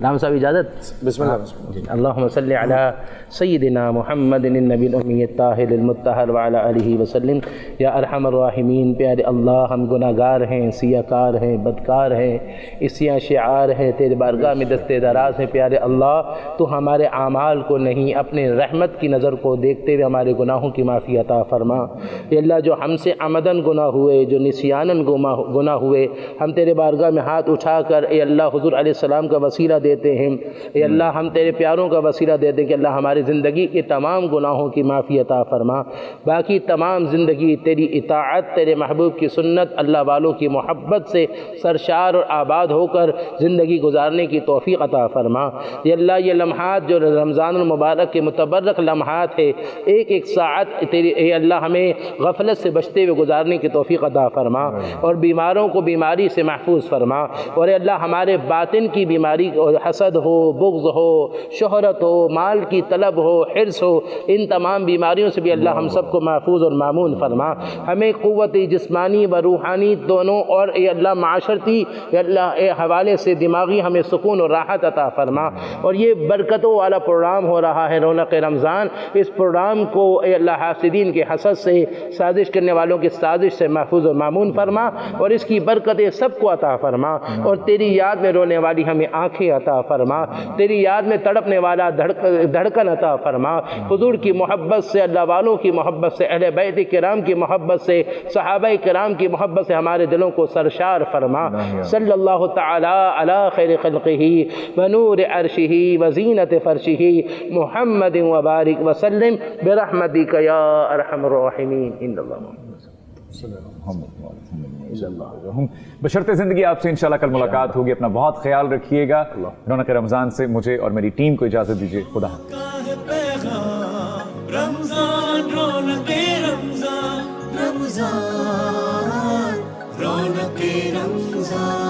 رام صاحب اجازت. بسم اللہ. اللہم صلی علی سیدنا محمد النبی الامی الطاہر المطہر وعلی آلہ وسلم. یا ارحم الراحمین, پیارے اللہ ہم گناہ گار ہیں, سیاہ کار ہیں, بدکار ہیں, اسیاں شعار ہیں, تیرے بارگاہ میں دستے دراز ہیں. پیارے اللہ تو ہمارے اعمال کو نہیں اپنے رحمت کی نظر کو دیکھتے ہوئے ہمارے گناہوں کی معافی عطا فرما. اے اللہ جو ہم سے عمدن گناہ ہوئے, جو نسیانن گناہ ہوئے, ہم تیرے بارگاہ میں ہاتھ اٹھا کر اے اللہ حضور علیہ السلام کا وسیلہ دیتے ہیں. اے اللہ ہم تیرے پیاروں کا وسیلہ دیتے ہیں کہ اللہ ہماری زندگی کے تمام گناہوں کی معافی عطا فرما، باقی تمام زندگی تیری اطاعت، تیرے محبوب کی سنت، اللہ والوں کی محبت سے سرشار اور آباد ہو کر زندگی گزارنے کی توفیق عطا فرما۔ یا اللہ یہ لمحات جو رمضان المبارک کے متبرک لمحات ہے، ایک ایک ساعت تیری اے اللہ ہمیں غفلت سے بچتے ہوئے گزارنے کی توفیق عطا فرما، اور بیماروں کو بیماری سے محفوظ فرما، اور اے اللہ ہمارے باطن کی بیماری، حسد ہو، بغض ہو، شہرت ہو، مال کی طلب ہو، حرص ہو، ان تمام بیماریوں سے بھی اللہ ہم سب کو محفوظ اور مامون فرما۔ ہمیں قوت جسمانی و روحانی دونوں اور اے اللہ معاشرتی اے اللہ اے حوالے سے دماغی ہمیں سکون اور راحت عطا فرما۔ اور یہ برکتوں والا پروگرام ہو رہا ہے رونق رمضان، اس پروگرام کو اے اللہ حاسدین کے حسد سے، سازش کرنے والوں کی سازش سے محفوظ اور مامون فرما، اور اس کی برکتیں سب کو عطا فرما، اور تیری یاد میں رونے والی ہمیں آنکھیں عطا فرما، تیری یاد میں تڑپنے والا دھڑکن عطا فرما، حضور کی محبت سے، اللہ والوں کی محبت سے، اہل بیت کرام کی محبت سے، صحابہ کرام کی محبت سے ہمارے دلوں کو سرشار فرما۔ صلی اللہ تعالی علی خیر خلقہ ونور عرشہ وزینت فرشہ محمد وبارک وسلم برحمتک یا ارحم الراحمین۔ ان اللہ بشرط زندگی آپ سے انشاءاللہ کل ملاقات ہوگی، اپنا بہت خیال رکھیے گا۔ رونق رمضان سے مجھے اور میری ٹیم کو اجازت دیجیے، خدا حافظ۔ رمضان رونق رمضان، رمضان رونق رمضان۔